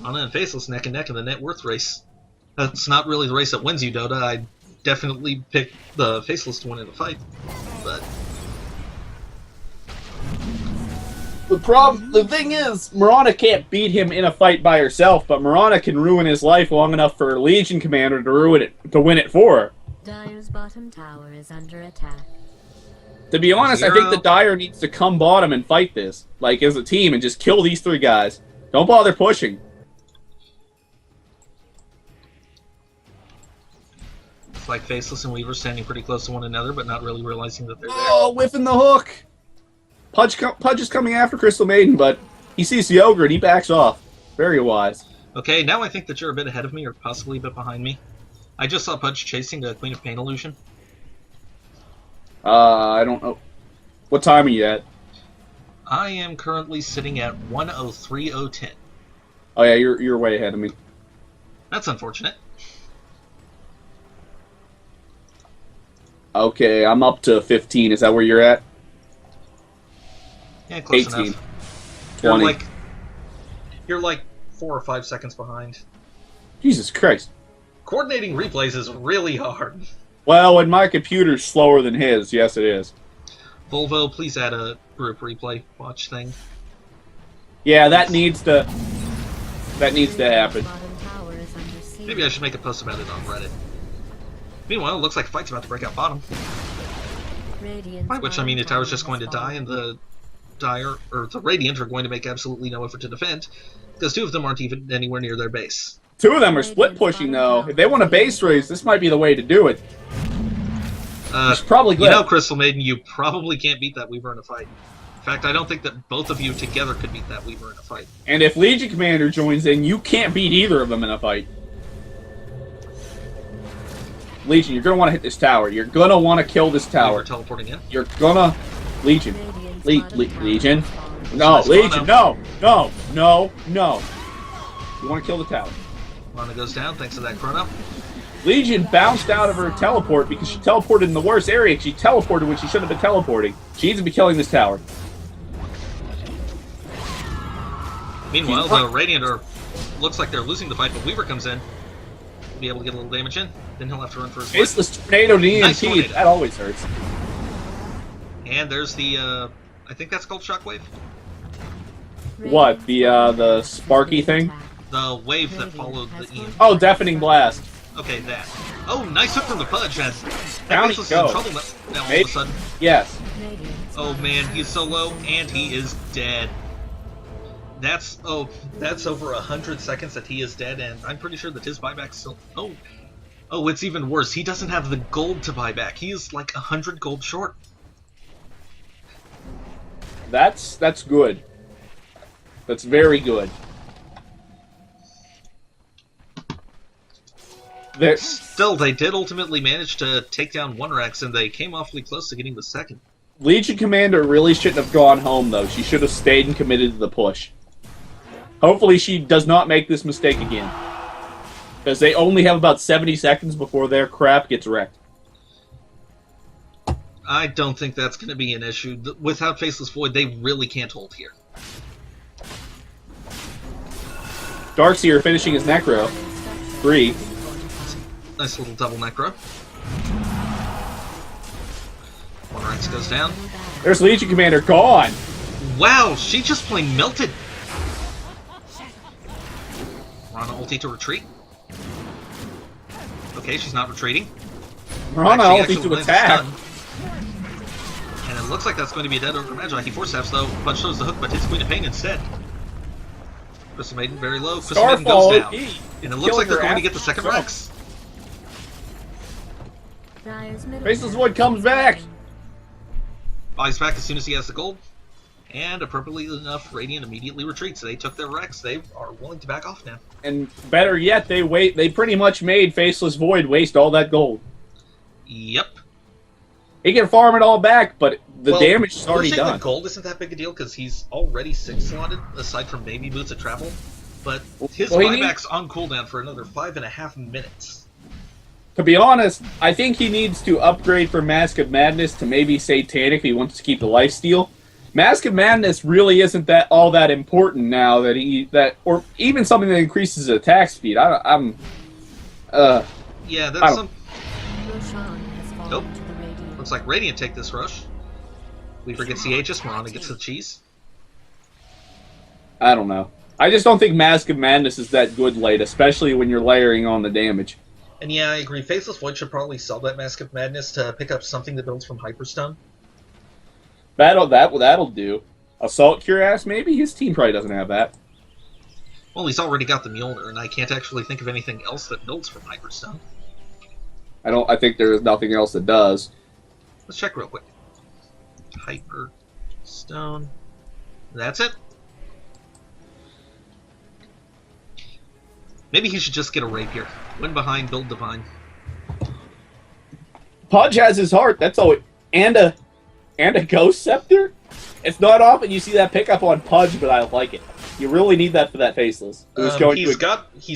Anna and Faceless neck and neck in the net worth race. That's not really the race that wins you, Dota. I'd definitely pick the Faceless to win in a fight, but the thing is, Mirana can't beat him in a fight by herself, but Mirana can ruin his life long enough for Legion Commander to win it for her. Dire's bottom tower is under attack. To be honest, I think the Dire needs to come bottom and fight this, like as a team, and just kill these 3 guys. Don't bother pushing. it's like Faceless and Weaver standing pretty close to one another, but not really realizing that they're there. Oh, whiffing the hook! Pudge is coming after Crystal Maiden, but he sees the Ogre and he backs off. Very wise. Okay, now I think that you're a bit ahead of me, or possibly a bit behind me. I just saw Pudge chasing a Queen of Pain illusion. I don't know. What time are you at? I am currently sitting at 103.010. Oh yeah, you're way ahead of me. That's unfortunate. Okay, I'm up to 15. Is that where you're at? Yeah, close 18. enough. 20. You're like 4 or 5 seconds behind. Jesus Christ. Coordinating replays is really hard. Well, when my computer's slower than his, yes it is. Volvo, please add a group replay watch thing. Yeah, that needs to happen. Bottom tower is under siege. Maybe I should make a post about it on Reddit. Meanwhile, it looks like a fight's about to break out bottom. Radiant's By which I bottom mean the tower's tower just going to has die, and fallen. the Radiant are going to make absolutely no effort to defend, because 2 of them aren't even anywhere near their base. 2 of them are split pushing though. If they want a base raise, this might be the way to do it. It's probably You know, Crystal Maiden, you probably can't beat that Weaver in a fight. In fact, I don't think that both of you together could beat that Weaver in a fight. And if Legion Commander joins in, you can't beat either of them in a fight. Legion, you're gonna want to hit this tower. You're gonna want to kill this tower. Weaver teleporting in. You're gonna Legion. Radiant's bottom tower Legion. has fallen. No, Nice Legion. chrono. No. You want to kill the tower. Mana goes down thanks to that chrono. Legion bounced out of her teleport because she teleported in the worst area. She teleported when she shouldn't have been teleporting. She needs to be killing this tower. Meanwhile, the Radiant looks like they're losing the fight, but Weaver comes in. He'll be able to get a little damage in. Then he'll have to run for his life. Faceless tornado to EMP. Nice tornado. That always hurts. And there's the, I think that's called Shockwave. What, the sparky thing? The wave that followed the EMP. Oh, deafening blast. Okay, that. Oh, nice hook from the Pudge. And Down he Faceless is in goes. trouble now all of Maybe. a sudden. Yes. Oh man, he's so low, and he is dead. That's over 100 seconds that he is dead, and I'm pretty sure that his buyback's still. Oh, it's even worse. He doesn't have the gold to buy back. He is like 100 gold short. That's good. That's very good. Still, they did ultimately manage to take down one Rex, and they came awfully close to getting the second. Legion Commander really shouldn't have gone home, though. She should have stayed and committed to the push. Hopefully she does not make this mistake again. Because they only have about 70 seconds before their crap gets wrecked. I don't think that's going to be an issue. Without Faceless Void, they really can't hold here. Darkseer finishing his Necro. 3. Nice little double Necro. One Rex goes down. There's Legion Commander gone. Wow, she just plain melted. Rana ulti to retreat. Okay, she's not retreating. Rana Actually, ulti actually to lands attack. stun. And it looks like that's going to be a dead over Magi. He force taps though. Punch throws the hook, but hits Queen of Pain instead. Crystal Maiden very low. Crystal Maiden Starfall goes down. OP. And it looks like they're going to get the second So- Rex. Faceless Void comes back. Buys back as soon as he has the gold. And appropriately enough, Radiant immediately retreats. They took their Rex. They are willing to back off now. And better yet, they pretty much made Faceless Void waste all that gold. Yep. He can farm it all back, but the Well, damage is already losing done. the gold isn't that big a deal because he's already 6 slotted, aside from maybe Boots of Travel. But his Well, he buyback's on cooldown for another 5.5 minutes. To be honest, I think he needs to upgrade from Mask of Madness to maybe Satanic if he wants to keep the lifesteal. Mask of Madness really isn't that all that important now or even something that increases his attack speed. Yeah, that's some. Roshan has fallen Nope. to the Radiant. Looks like Radiant take this rush. Weaver gets the Aegis, Mirana gets the cheese. I don't know. I just don't think Mask of Madness is that good late, especially when you're layering on the damage. And yeah, I agree. Faceless Void should probably sell that Mask of Madness to pick up something that builds from Hyperstone. That'll do. Assault Cuirass, maybe? His team probably doesn't have that. Well, he's already got the Mjolnir, and I can't actually think of anything else that builds from Hyperstone. I think there's nothing else that does. Let's check real quick. Hyperstone. That's it. Maybe he should just get a Rapier. Win behind, build Divine. Pudge has his heart, that's all. And a Ghost Scepter? It's not often you see that pickup on Pudge, but I like it. You really need that for that Faceless. He's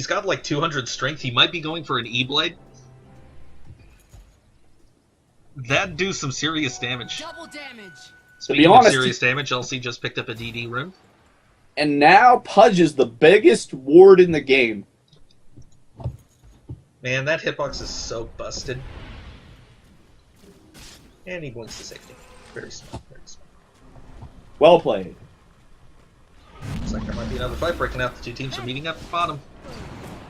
got like 200 strength. He might be going for an E-Blade. That'd do some serious damage. Double damage. Speaking honest, of serious damage, LC just picked up a DD rune. And now Pudge is the biggest ward in the game. Man, that hitbox is so busted. And he blinks to safety. Very small, very small. Well played. Looks like there might be another fight breaking out. The two teams are meeting up at the bottom.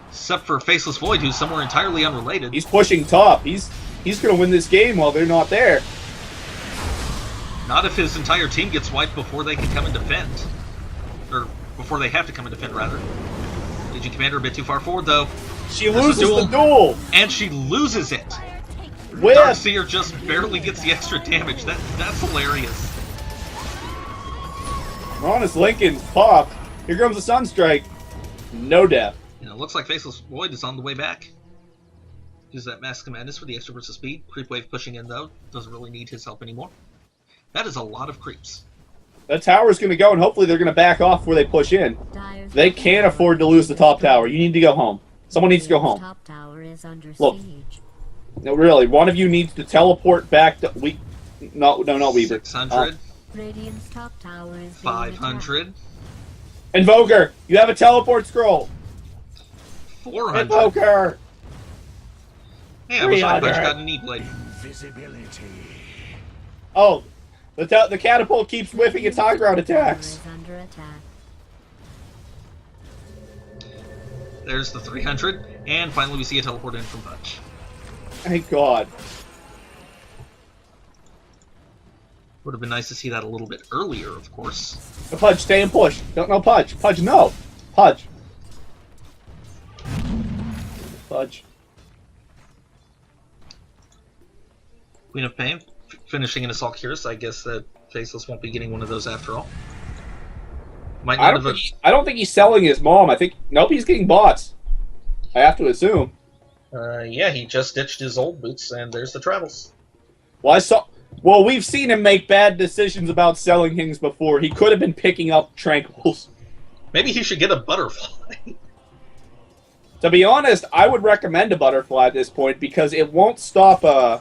Except for Faceless Void, who's somewhere entirely unrelated. He's pushing top. He's going to win this game while they're not there. Not if his entire team gets wiped before they can come and defend. Or before they have to come and defend, rather. Legion Commander a bit too far forward, though. She loses the duel. And she loses it. With Darkseer just barely gets the extra damage. That's hilarious. Honest Lincoln's pop. Here comes the Sunstrike. No death. You know, looks like Faceless Void is on the way back. Use that Mask of Madness for the extra burst of speed. Creep Wave pushing in, though. Doesn't really need his help anymore. That is a lot of creeps. That tower's going to go, and hopefully they're going to back off before they push in. They can't afford to lose the top tower. You need to go home. Someone needs to go home. Top tower is under Look. siege. No, really. One of you needs to teleport back to... No, not Weaver. 600. Radiant's top tower is 500. Invoker, you have a teleport scroll. 400. Invoker. Hey, I wish I 300. got an E-Blade. Visibility. Oh, the catapult keeps whiffing its high ground attacks. Is under attack. There's the 300. And finally we see a teleport in from Punch. Thank God. Would have been nice to see that a little bit earlier, of course. No, Pudge, stay and push. No, Pudge. Pudge, no. Pudge. Pudge. Queen of Pain finishing an Assault Cuirass. I guess that Faceless won't be getting one of those after all. Might I not don't, have I don't think he's selling his mom. Nope, he's getting bots. I have to assume. yeah, he just ditched his old boots, and there's the travels. Well, we've seen him make bad decisions about selling things before. He could have been picking up Tranquils. Maybe he should get a butterfly. To be honest, I would recommend a butterfly at this point because it won't stop a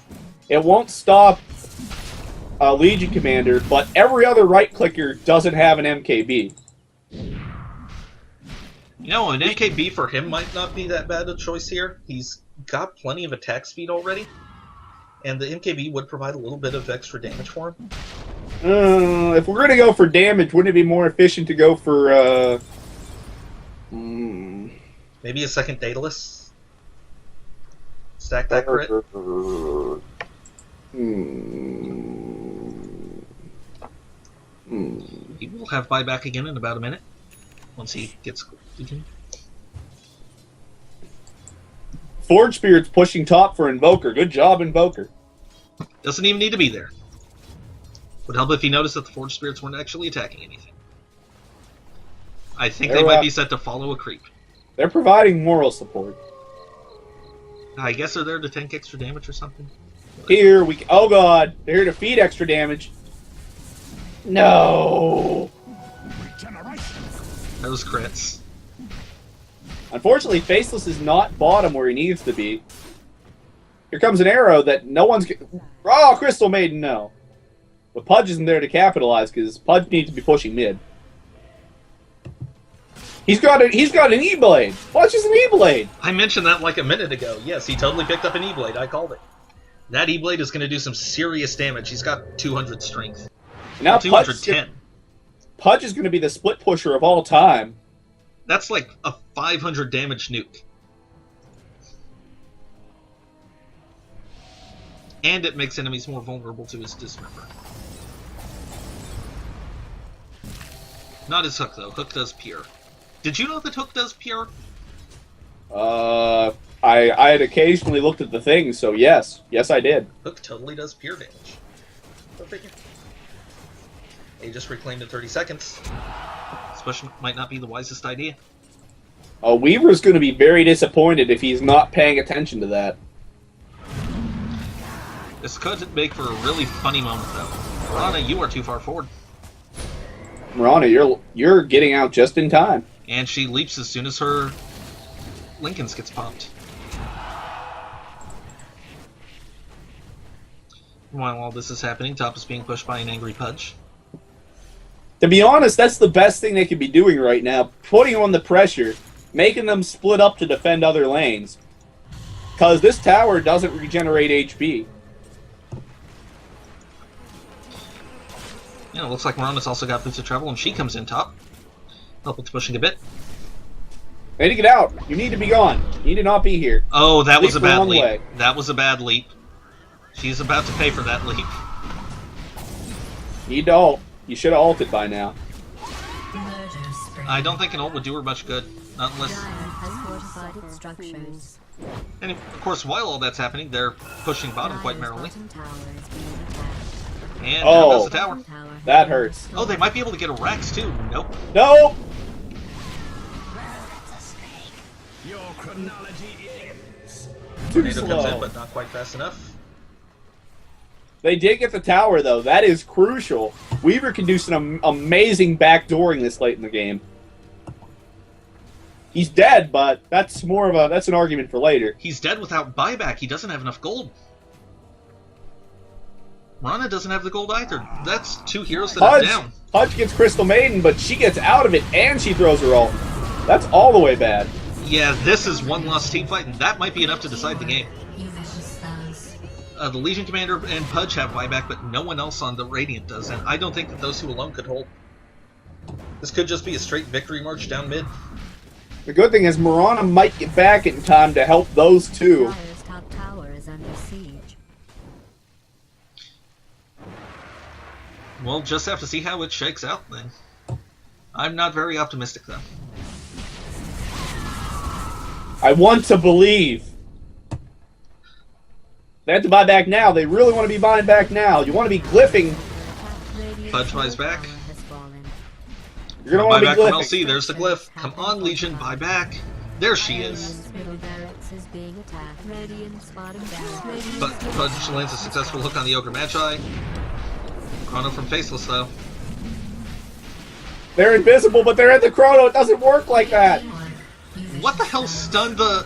Legion Commander, but every other right clicker doesn't have an MKB. You know, an MKB for him might not be that bad a choice here. He's got plenty of attack speed already, and the MKB would provide a little bit of extra damage for him. If we're gonna go for damage, wouldn't it be more efficient to go for Maybe a second Daedalus? Stack that crit? He will have buyback again in about a minute. Once he gets... Forge Spirit's pushing top for Invoker. Good job, Invoker. Doesn't even need to be there. Would help if he noticed that the Forge Spirits weren't actually attacking anything. I think they might be set to follow a creep. They're providing moral support. I guess they're there to tank extra damage or something. Here we... Oh, God. They're here to feed extra damage. No! Those crits. Unfortunately, Faceless is not bottom where he needs to be. Here comes an arrow that no one's... Oh, Crystal Maiden, no. But Pudge isn't there to capitalize, because Pudge needs to be pushing mid. He's got an E-Blade! Pudge is an E-Blade! I mentioned that like a minute ago. Yes, he totally picked up an E-Blade. I called it. That E-Blade is going to do some serious damage. He's got 200 strength. Now 210. Pudge is going to be the split pusher of all time. That's like a 500 damage nuke. And it makes enemies more vulnerable to his dismember. Not his hook, though. Hook does pure. Did you know that hook does pure? I had occasionally looked at the thing, so yes. Yes, I did. Hook totally does pure damage. Go figure. He just reclaimed in 30 seconds. This might not be the wisest idea. Weaver's going to be very disappointed if he's not paying attention to that. This could make for a really funny moment, though. Rana, you are too far forward. Marana, you're getting out just in time. And she leaps as soon as her Lincolns gets popped. While all this is happening, top is being pushed by an angry Pudge. To be honest, that's the best thing they could be doing right now. Putting on the pressure, making them split up to defend other lanes. Because this tower doesn't regenerate HP. Yeah, it looks like Marana's also got boots of travel, and she comes in top. Help with pushing a bit. They need to get out. You need to be gone. You need to not be here. Oh, that was a bad leap. Way. That was a bad leap. She's about to pay for that leap. Need to ult. You should have ulted by now. I don't think an ult would do her much good. Not unless... Has fortified its structures. And of course, while all that's happening, they're pushing bottom quite merrily. Bottom tower is being attacked. And now goes the tower. That hurts. Oh, they might be able to get a Rex too. Nope. Nope! Your chronology is Too Tornado comes in, slow. but not quite fast enough. They did get the tower, though. That is crucial. Weaver can do some amazing backdooring this late in the game. He's dead, but that's an argument for later. He's dead without buyback. He doesn't have enough gold. Rana doesn't have the gold either. That's two heroes that are down. Pudge gets Crystal Maiden, but she gets out of it and she throws her ult. That's all the way bad. Yeah, this is one lost team fight, and that might be enough to decide the game. The Legion Commander and Pudge have buyback, but no one else on the Radiant does, and I don't think that those two alone could hold. This could just be a straight victory march down mid. The good thing is Marana might get back in time to help those two. Dire's top tower is under siege. We'll just have to see how it shakes out then. I'm not very optimistic, though. I want to believe. They have to buy back now. They really want to be buying back now. You want to be glyphing. Pudge buys back. You're going to Buy want to back be from glyphing. LC. There's the glyph. Come on, Legion, buy back. There she is. Middle barracks is being attacked. Radiant's bottom barracks. But Pudge lands a successful hook on the Ogre Magi. Chrono from Faceless, though. They're invisible, but they're at the chrono. It doesn't work like that. What the hell stunned the...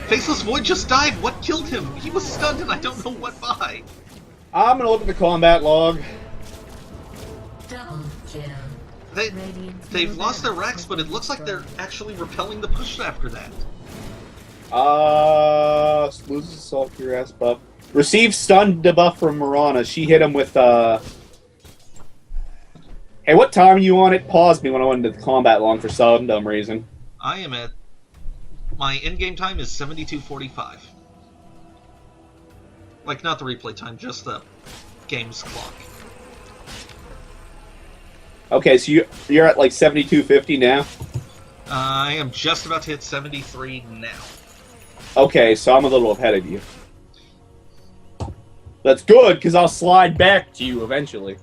Faceless Void just died. What killed him? He was stunned and I don't know what by. I'm going to look at the combat log. Double kill. They've lost their Rex, but it looks like they're actually repelling the push after that. Loses assault cuirass buff. Receive stun debuff from Marana. She hit him with, Hey, what time are you on it? Paused me when I went into the combat log for some dumb reason. I am at... My in-game time is 72:45. Like, not the replay time, just the game's clock. Okay, so you're at like 72:50 now? I am just about to hit 73 now. Okay, so I'm a little ahead of you. That's good, because I'll slide back to you eventually.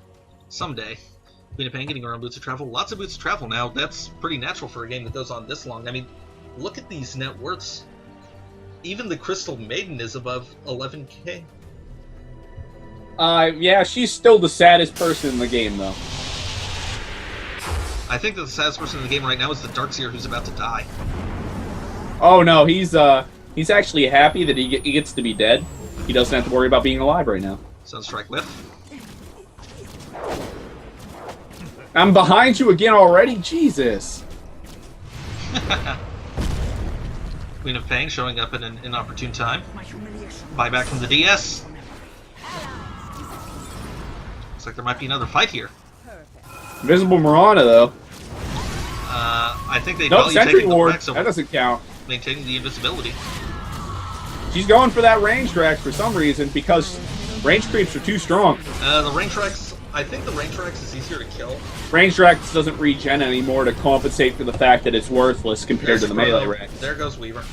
Someday. Queen of Pain getting her own boots of travel. Lots of boots of travel now. That's pretty natural for a game that goes on this long. I mean, look at these net worths. Even the Crystal Maiden is above 11k. Yeah, she's still the saddest person in the game, though. I think that the saddest person in the game right now is the Darkseer who's about to die. Oh no, he's actually happy that he gets to be dead. He doesn't have to worry about being alive right now. Sunstrike whiff. I'm behind you again already? Jesus. Queen of Pain showing up at an inopportune time. Buyback from the DS. Looks like there might be another fight here. Invisible Mirana, though. I think they Nope, value Sentry taking the Ward. back, so That doesn't count. maintaining the invisibility. She's going for that range track for some reason because range creeps are too strong. The range tracks, I think the range tracks is easier to kill. Range tracks doesn't regen anymore to compensate for the fact that it's worthless compared to the melee rank. There goes Weaver.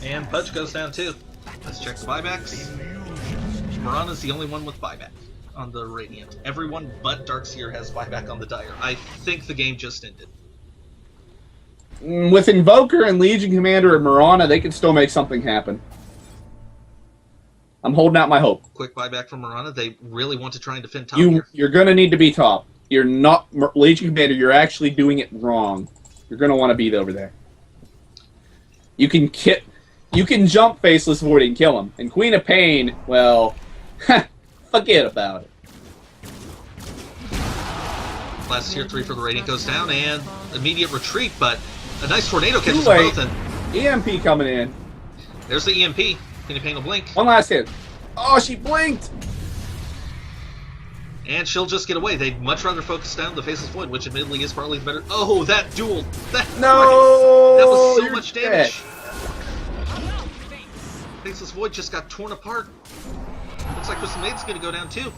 And Pudge goes down too. Let's check the buybacks. Mirana's the only one with buyback on the Radiant. Everyone but Darkseer has buyback on the Dire. I think the game just ended. With Invoker and Legion Commander and Mirana, they can still make something happen. I'm holding out my hope. Quick buyback from Mirana. They really want to try and defend top here. You're going to need to be top. You're not Legion Commander. You're actually doing it wrong. You're going to want to be over there. You can jump Faceless Void and kill him. And Queen of Pain, well, forget about it. Last tier 3 for the Radiant goes down, and immediate retreat, but a nice tornado catches Too them late. both, and EMP coming in. there's the EMP. Queen of Pain will blink, One last hit. Oh, she blinked! and she'll just get away. They'd much rather focus down the Faceless Void, which admittedly is probably the better... Oh, that duel! That No! That was so You're much dead. damage! Faceless Void just got torn apart. Looks like Crystal Maiden's gonna go down too.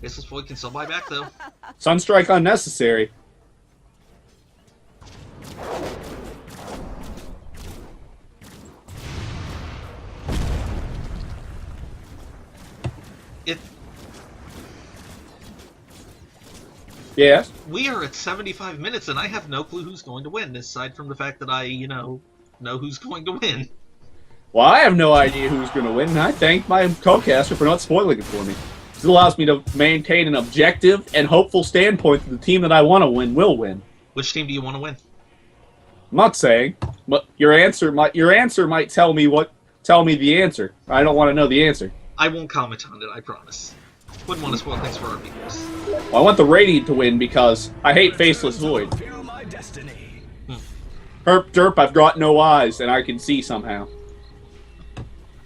Faceless Void can still buy back though. Sunstrike unnecessary. Yes? We are at 75 minutes and I have no clue who's going to win, aside from the fact that I, know who's going to win. Well, I have no idea who's going to win, and I thank my co-caster for not spoiling it for me. This allows me to maintain an objective and hopeful standpoint that the team that I want to win will win. Which team do you want to win? I'm not saying, but your answer might tell me the answer. I don't want to know the answer. I won't comment on it, I promise. Wouldn't want to spoil things for our viewers. Well, I want the Radiant to win because I hate Faceless Void. Feel my destiny. Herp derp, I've got no eyes, and I can see somehow.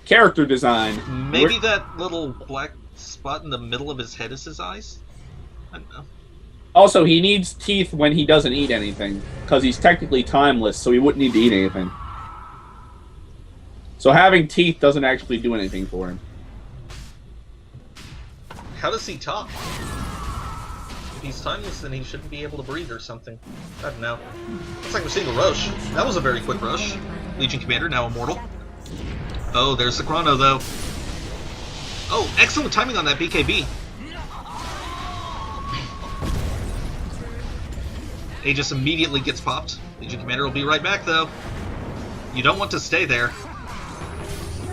Character design. Maybe that little black spot in the middle of his head is his eyes? I don't know. Also, he needs teeth when he doesn't eat anything, because he's technically timeless, so he wouldn't need to eat anything. So having teeth doesn't actually do anything for him. How does he talk? If he's timeless, then he shouldn't be able to breathe or something. I don't know. Looks like we're seeing a Roche. That was a very quick rush. Legion Commander, now immortal. Oh, there's the Chrono, though. Oh, excellent timing on that BKB. Aegis immediately gets popped. Legion Commander will be right back, though. You don't want to stay there.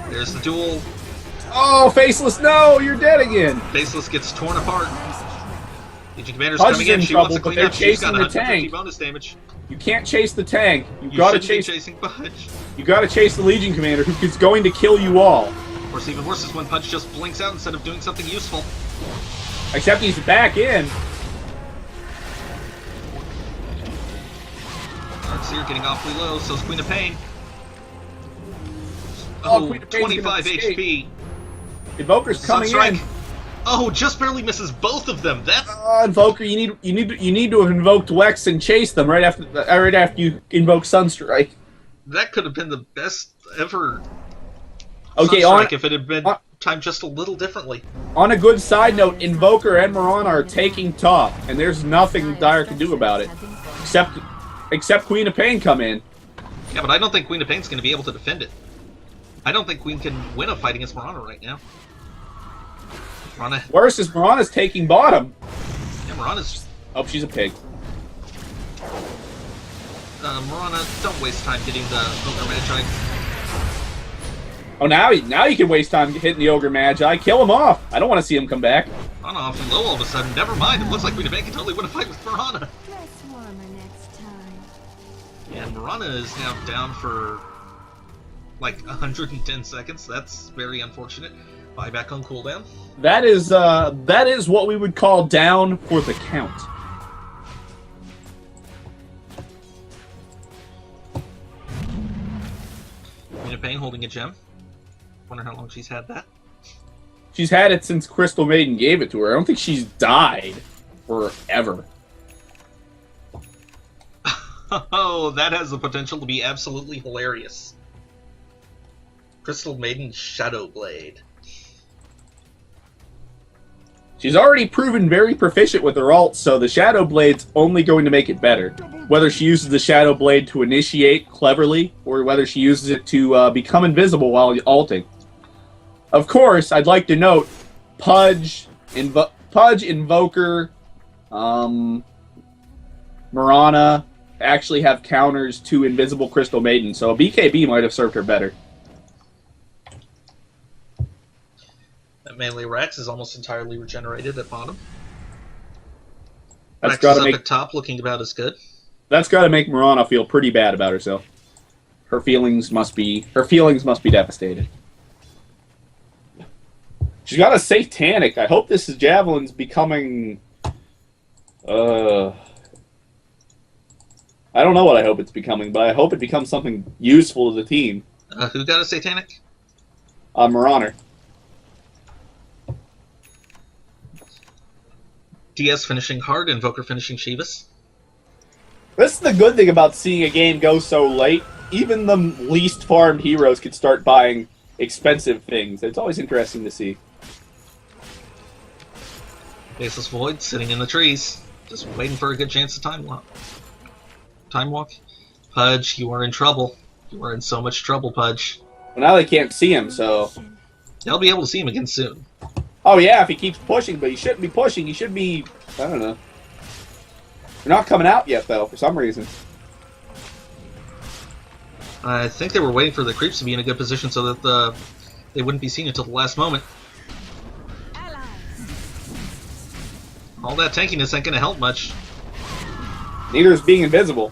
There's the duel. Oh, Faceless, no! You're dead again! Faceless gets torn apart. Legion Commander's Pudge coming is in. in She wants to trouble, but clean they're up. She's got chasing the 150 tank. bonus damage. You can't chase the tank. You gotta shouldn't chase. be chasing Pudge. You gotta chase the Legion Commander, who is going to kill you all. Of course, even worse is when Pudge just blinks out instead of doing something useful. Except he's back in. Darkseer getting awfully low, so's Queen of Pain. Oh, Oh, Queen of Pain's 25 gonna escape. HP. Invoker's coming Sunstrike. in. Oh, just barely misses both of them. That's Invoker, you need to have invoked Wex and chase them right after you invoke Sunstrike. that could have been the best ever. Okay, Sunstrike if it had been on- timed just a little differently. On a good side note, Invoker and Mirana are taking top, and there's nothing Dire can do about it, except Queen of Pain come in. Yeah, but I don't think Queen of Pain's going to be able to defend it. I don't think Queen can win a fight against Mirana right now. Mirana, Worse is Mirana's taking bottom. yeah, Mirana's. Oh, she's a pig. Mirana, don't waste time hitting the Ogre Magi. Oh, now you can waste time hitting the Ogre Magi. Kill him off. I don't want to see him come back. Rana off and low all of a sudden. Never mind. It looks like Rita Van can totally win a fight with Mirana. Dress warmer next time. And Mirana is now down for like 110 seconds. That's very unfortunate. Buyback on cooldown. That is what we would call down for the count. Mina Payne holding a gem. Wonder how long she's had that. She's had it since Crystal Maiden gave it to her. I don't think she's died forever. Oh, that has the potential to be absolutely hilarious. Crystal Maiden Shadow Blade. She's already proven very proficient with her ult, so the Shadow Blade's only going to make it better. Whether she uses the Shadow Blade to initiate cleverly, or whether she uses it to become invisible while ulting. Of course, I'd like to note, Pudge, Invoker, Mirana actually have counters to Invisible Crystal Maiden, so a BKB might have served her better. That melee Rex is almost entirely regenerated at bottom. That's Rex got is to up make at top looking about as good. that's got to make Mirana feel pretty bad about herself. Her feelings must be devastated. She's got a Satanic. I hope this is Javelin's becoming. I don't know what I hope it's becoming, but I hope it becomes something useful to the team. Who got a Satanic? Mirana. DS finishing hard, Invoker finishing Shivas. This is the good thing about seeing a game go so late. Even the least farmed heroes could start buying expensive things. It's always interesting to see. Faceless Void sitting in the trees, just waiting for a good chance to time walk. Pudge, you are in trouble. You are in so much trouble, Pudge. Well, now they can't see him, so... They'll be able to see him again soon. Oh yeah, if he keeps pushing, but he shouldn't be pushing. He should be... I don't know. They're not coming out yet, though, for some reason. I think they were waiting for the creeps to be in a good position so that they wouldn't be seen until the last moment. All that tankiness ain't gonna help much. Neither is being invisible.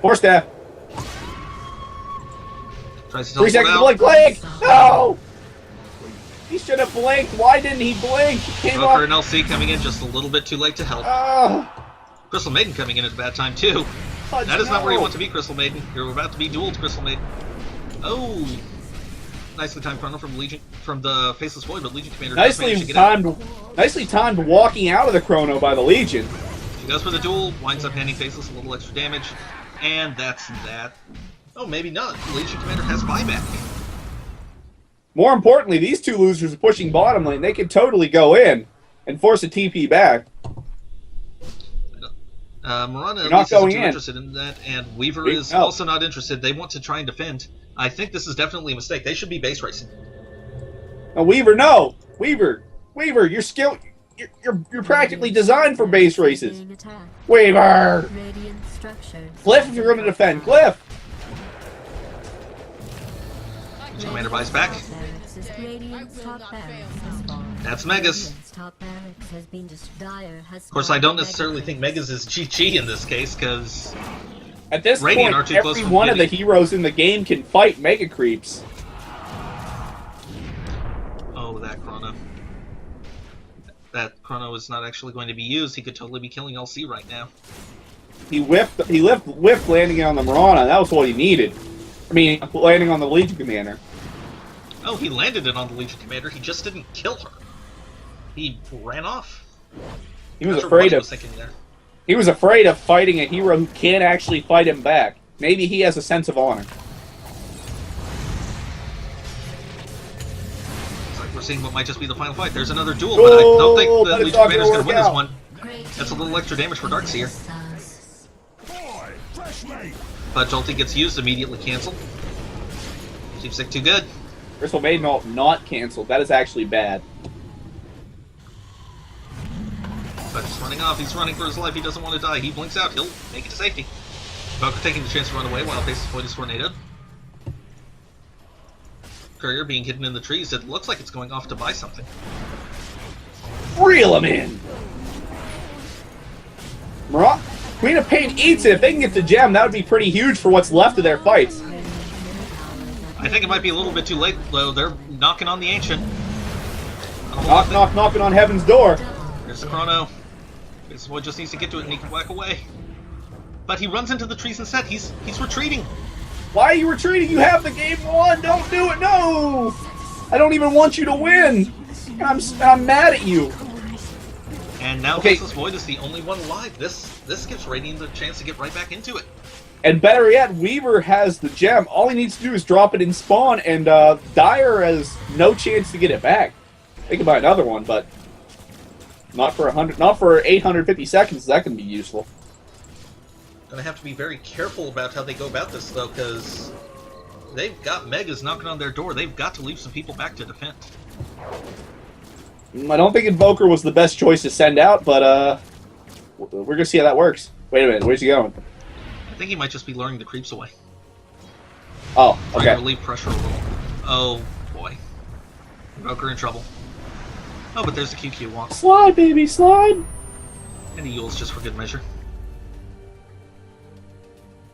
Force staff. Tries to 3 seconds to blink. Blink! No! He should have blinked. Why didn't he blink? He came Invoker up. and LC coming in just a little bit too late to help. Crystal Maiden coming in at a bad time too. That is not where you want to be, Crystal Maiden. You're about to be dueled, Crystal Maiden. Oh, nicely timed chrono from Legion, from the Faceless Void, but Legion Commander just managed to get out. Nicely timed walking out of the chrono by the Legion. She goes for the duel, winds up handing Faceless a little extra damage, and that's that. Oh, maybe not. The Legion Commander has buyback. More importantly, these two losers are pushing bottom lane. They could totally go in and force a TP back. Mirana at not least isn't going too in. interested in that, and Weaver is No. also not interested. They want to try and defend. I think this is definitely a mistake. They should be base racing. No, Weaver, no! Weaver, your skill, you're practically designed for base races. Being attacked. Weaver! Radiant structures. Glyph if you're going to defend. Glyph! Legion Commander buys back. Barracks' Radiant's top barracks has fallen. That's Megas. Radiant's top barracks has been Of course, I don't necessarily think Megas is GG in this case, because At this Radiant are point, too close every for one of the pity. heroes in the game can fight Mega Creeps. oh, that chrono. That chrono is not actually going to be used. He could totally be killing LC right now. He whiffed landing on the Mirana. That was what he needed. I mean, landing on the Legion Commander. Oh, he landed it on the Legion Commander. He just didn't kill her. He ran off. He was Not sure what afraid he of. was thinking there. He was afraid of fighting a hero who can't actually fight him back. Maybe he has a sense of honor. It's like we're seeing what might just be the final fight. There's another duel, but I don't think but the it's Legion not Commander's gonna going to win work this out. one. That's a little extra damage for Darkseer. Boy, fresh meat. But ulti gets used, immediately canceled. Keeps it too good. Crystal Maiden ult not canceled. That is actually bad. But just running off. He's running for his life. He doesn't want to die. He blinks out. He'll make it to safety. Invoker taking the chance to run away while Faceless Void is tornadoed. Courier being hidden in the trees. It looks like it's going off to buy something. Reel him in! Queen of Pain eats it. If they can get the gem, that would be pretty huge for what's left of their fights. I think it might be a little bit too late, though. They're knocking on the Ancient. Knocking on heaven's door. There's the Chrono. This boy just needs to get to it and he can whack away. But he runs into the trees instead. He's retreating. Why are you retreating? You have the game won. Don't do it. No! I don't even want you to win. I'm mad at you. And now Okay. Faceless Void is the only one alive. This gives Radiant a chance to get right back into it. And better yet, Weaver has the gem. All he needs to do is drop it in spawn, and Dire has no chance to get it back. Think about another one, but not for 850 seconds. That can be useful. Gonna have to be very careful about how they go about this, though, because they've got Megas knocking on their door. They've got to leave some people back to defend. I don't think Invoker was the best choice to send out, but we're gonna see how that works. Wait a minute, where's he going? I think he might just be luring the creeps away. Oh, Trying to okay. relieve pressure a little. Oh, boy. Invoker in trouble. Oh, but there's the QQ walk. Slide, baby, slide! And the Yules just for good measure.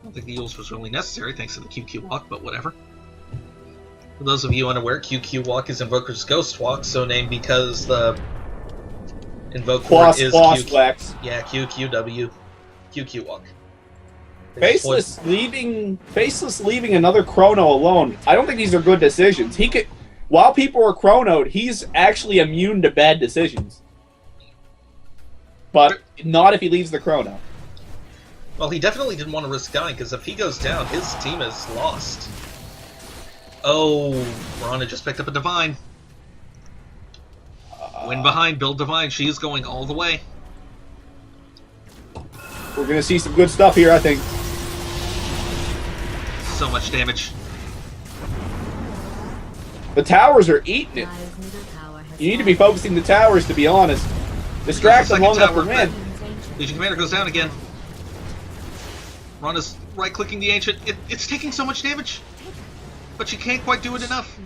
I don't think the Yules was really necessary thanks to the QQ walk, but whatever. For those of you unaware, QQ walk is Invoker's Ghost Walk, so named because the Invoker is QQ. Wax. Yeah, QQW. QQ walk. Faceless leaving another Chrono alone. I don't think these are good decisions. He could, while people are chronoed, he's actually immune to bad decisions. But not if he leaves the Chrono. Well, he definitely didn't want to risk dying, because if he goes down, his team is lost. Oh, Rana just picked up a Divine. Win behind, build Divine. She is going all the way. We're going to see some good stuff here, I think. So much damage. The towers are eating it. You need to be focusing the towers, to be honest. Distract them long enough to win. Legion Commander goes down again. Rana's right-clicking the Ancient. It's taking so much damage. But she can't quite do it enough.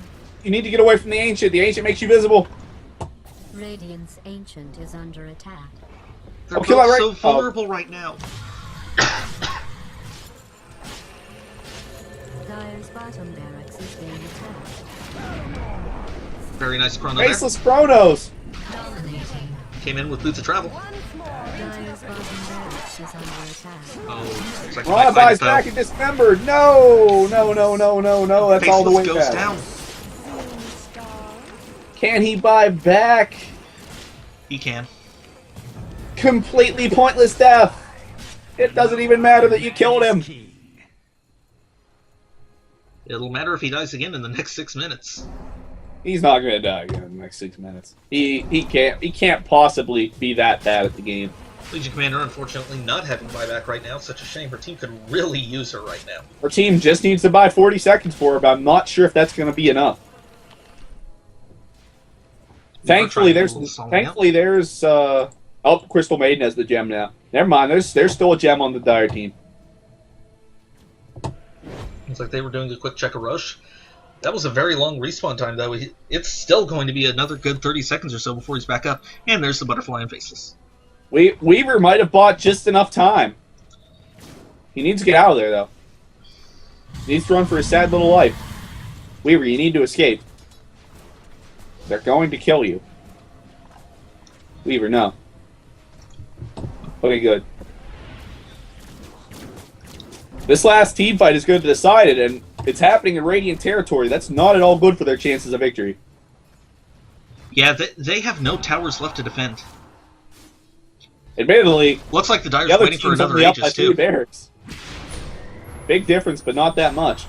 You need to get away from the Ancient. The Ancient makes you visible. Radiant's Ancient is under attack. They're kill both that so right- vulnerable right now. Dire's bottom barracks is being attacked. Very nice Chrono there. Faceless Chronos. Came in with Boots of Travel. Dire's bottom barracks is under attack. Oh, looks like he Rana might find buys it, though. back and dismembered. No. That's all the way Faceless goes back. down. Can he buy back? He can. Completely pointless death. It doesn't even matter that you killed him. It'll matter if he dies again in the next 6 minutes. He's not gonna die again in the next 6 minutes. He can't possibly be that bad at the game. Legion Commander, unfortunately, not having buyback right now. It's such a shame. Her team could really use her right now. Our team just needs to buy 40 seconds for her, but I'm not sure if that's gonna be enough. Thankfully, there's oh, Crystal Maiden has the gem now. Never mind, there's still a gem on the Dire team. Looks like they were doing a quick check of Roche. That was a very long respawn time, though. It's still going to be another good 30 seconds or so before he's back up. And there's the Butterfly and Faceless. Weaver might have bought just enough time. He needs to get out of there, though. He needs to run for his sad little life. Weaver, you need to escape. They're going to kill you. Weaver, no. Okay, good. This last team fight is going to decide it, and it's happening in Radiant territory. That's not at all good for their chances of victory. Yeah, they have no towers left to defend. Admittedly, Looks like the Dire's the other waiting for team's another only up by Aegis, 3 too. barracks. Big difference, but not that much.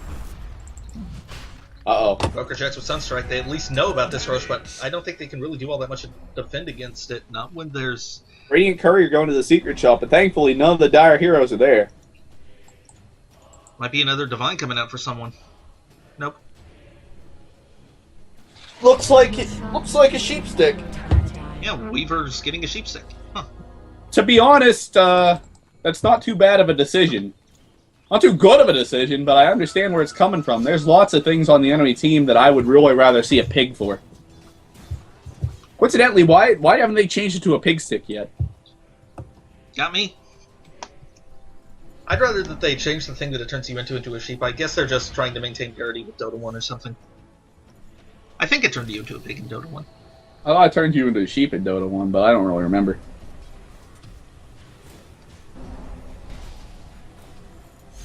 Uh-oh. Broker checks with Sunstrike. They at least know about this Roche, but I don't think they can really do all that much to defend against it. Not when there's... Radiant Courier going to the secret shop, but thankfully none of the Dire heroes are there. Might be another Divine coming out for someone. Nope. Looks like a sheepstick. Yeah, Weaver's getting a sheepstick. Huh. To be honest, that's not too bad of a decision. Not too good of a decision, but I understand where it's coming from. There's lots of things on the enemy team that I would really rather see a pig for. Coincidentally, why haven't they changed it to a pig stick yet? Got me? I'd rather that they change the thing that it turns you into a sheep. I guess they're just trying to maintain parity with Dota 1 or something. I think it turned you into a pig in Dota 1. Oh, I turned you into a sheep in Dota 1, but I don't really remember.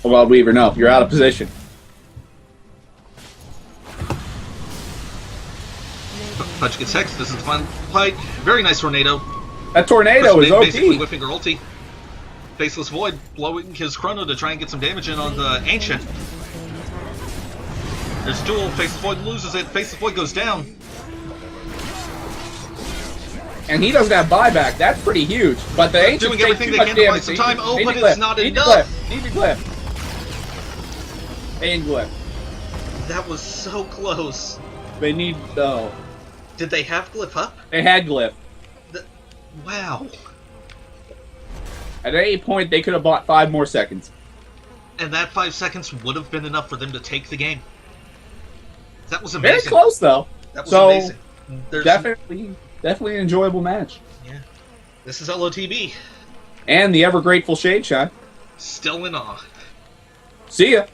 What about Weaver? No, you're out of position. Pudge gets hexed. This is the final fight. Very nice tornado. That tornado is OP. Basically whipping her ulti. Faceless Void blowing his chrono to try and get some damage in on the Ancient. There's a duel. Faceless Void loses it. Faceless Void goes down. And he doesn't have buyback. That's pretty huge. But the Ancient's doing everything they can to buy some time. Oh, but it's not enough. Need to glyph. And glyph. That was so close. They need... Oh. Did they have glyph up? They had glyph. Wow. At any point, they could have bought 5 more seconds. And that 5 seconds would have been enough for them to take the game. That was amazing. Very close, though. That was amazing. Definitely an enjoyable match. Yeah. This is ElOhTeeBee. And the ever-grateful ShadeShine. Still in awe. See ya.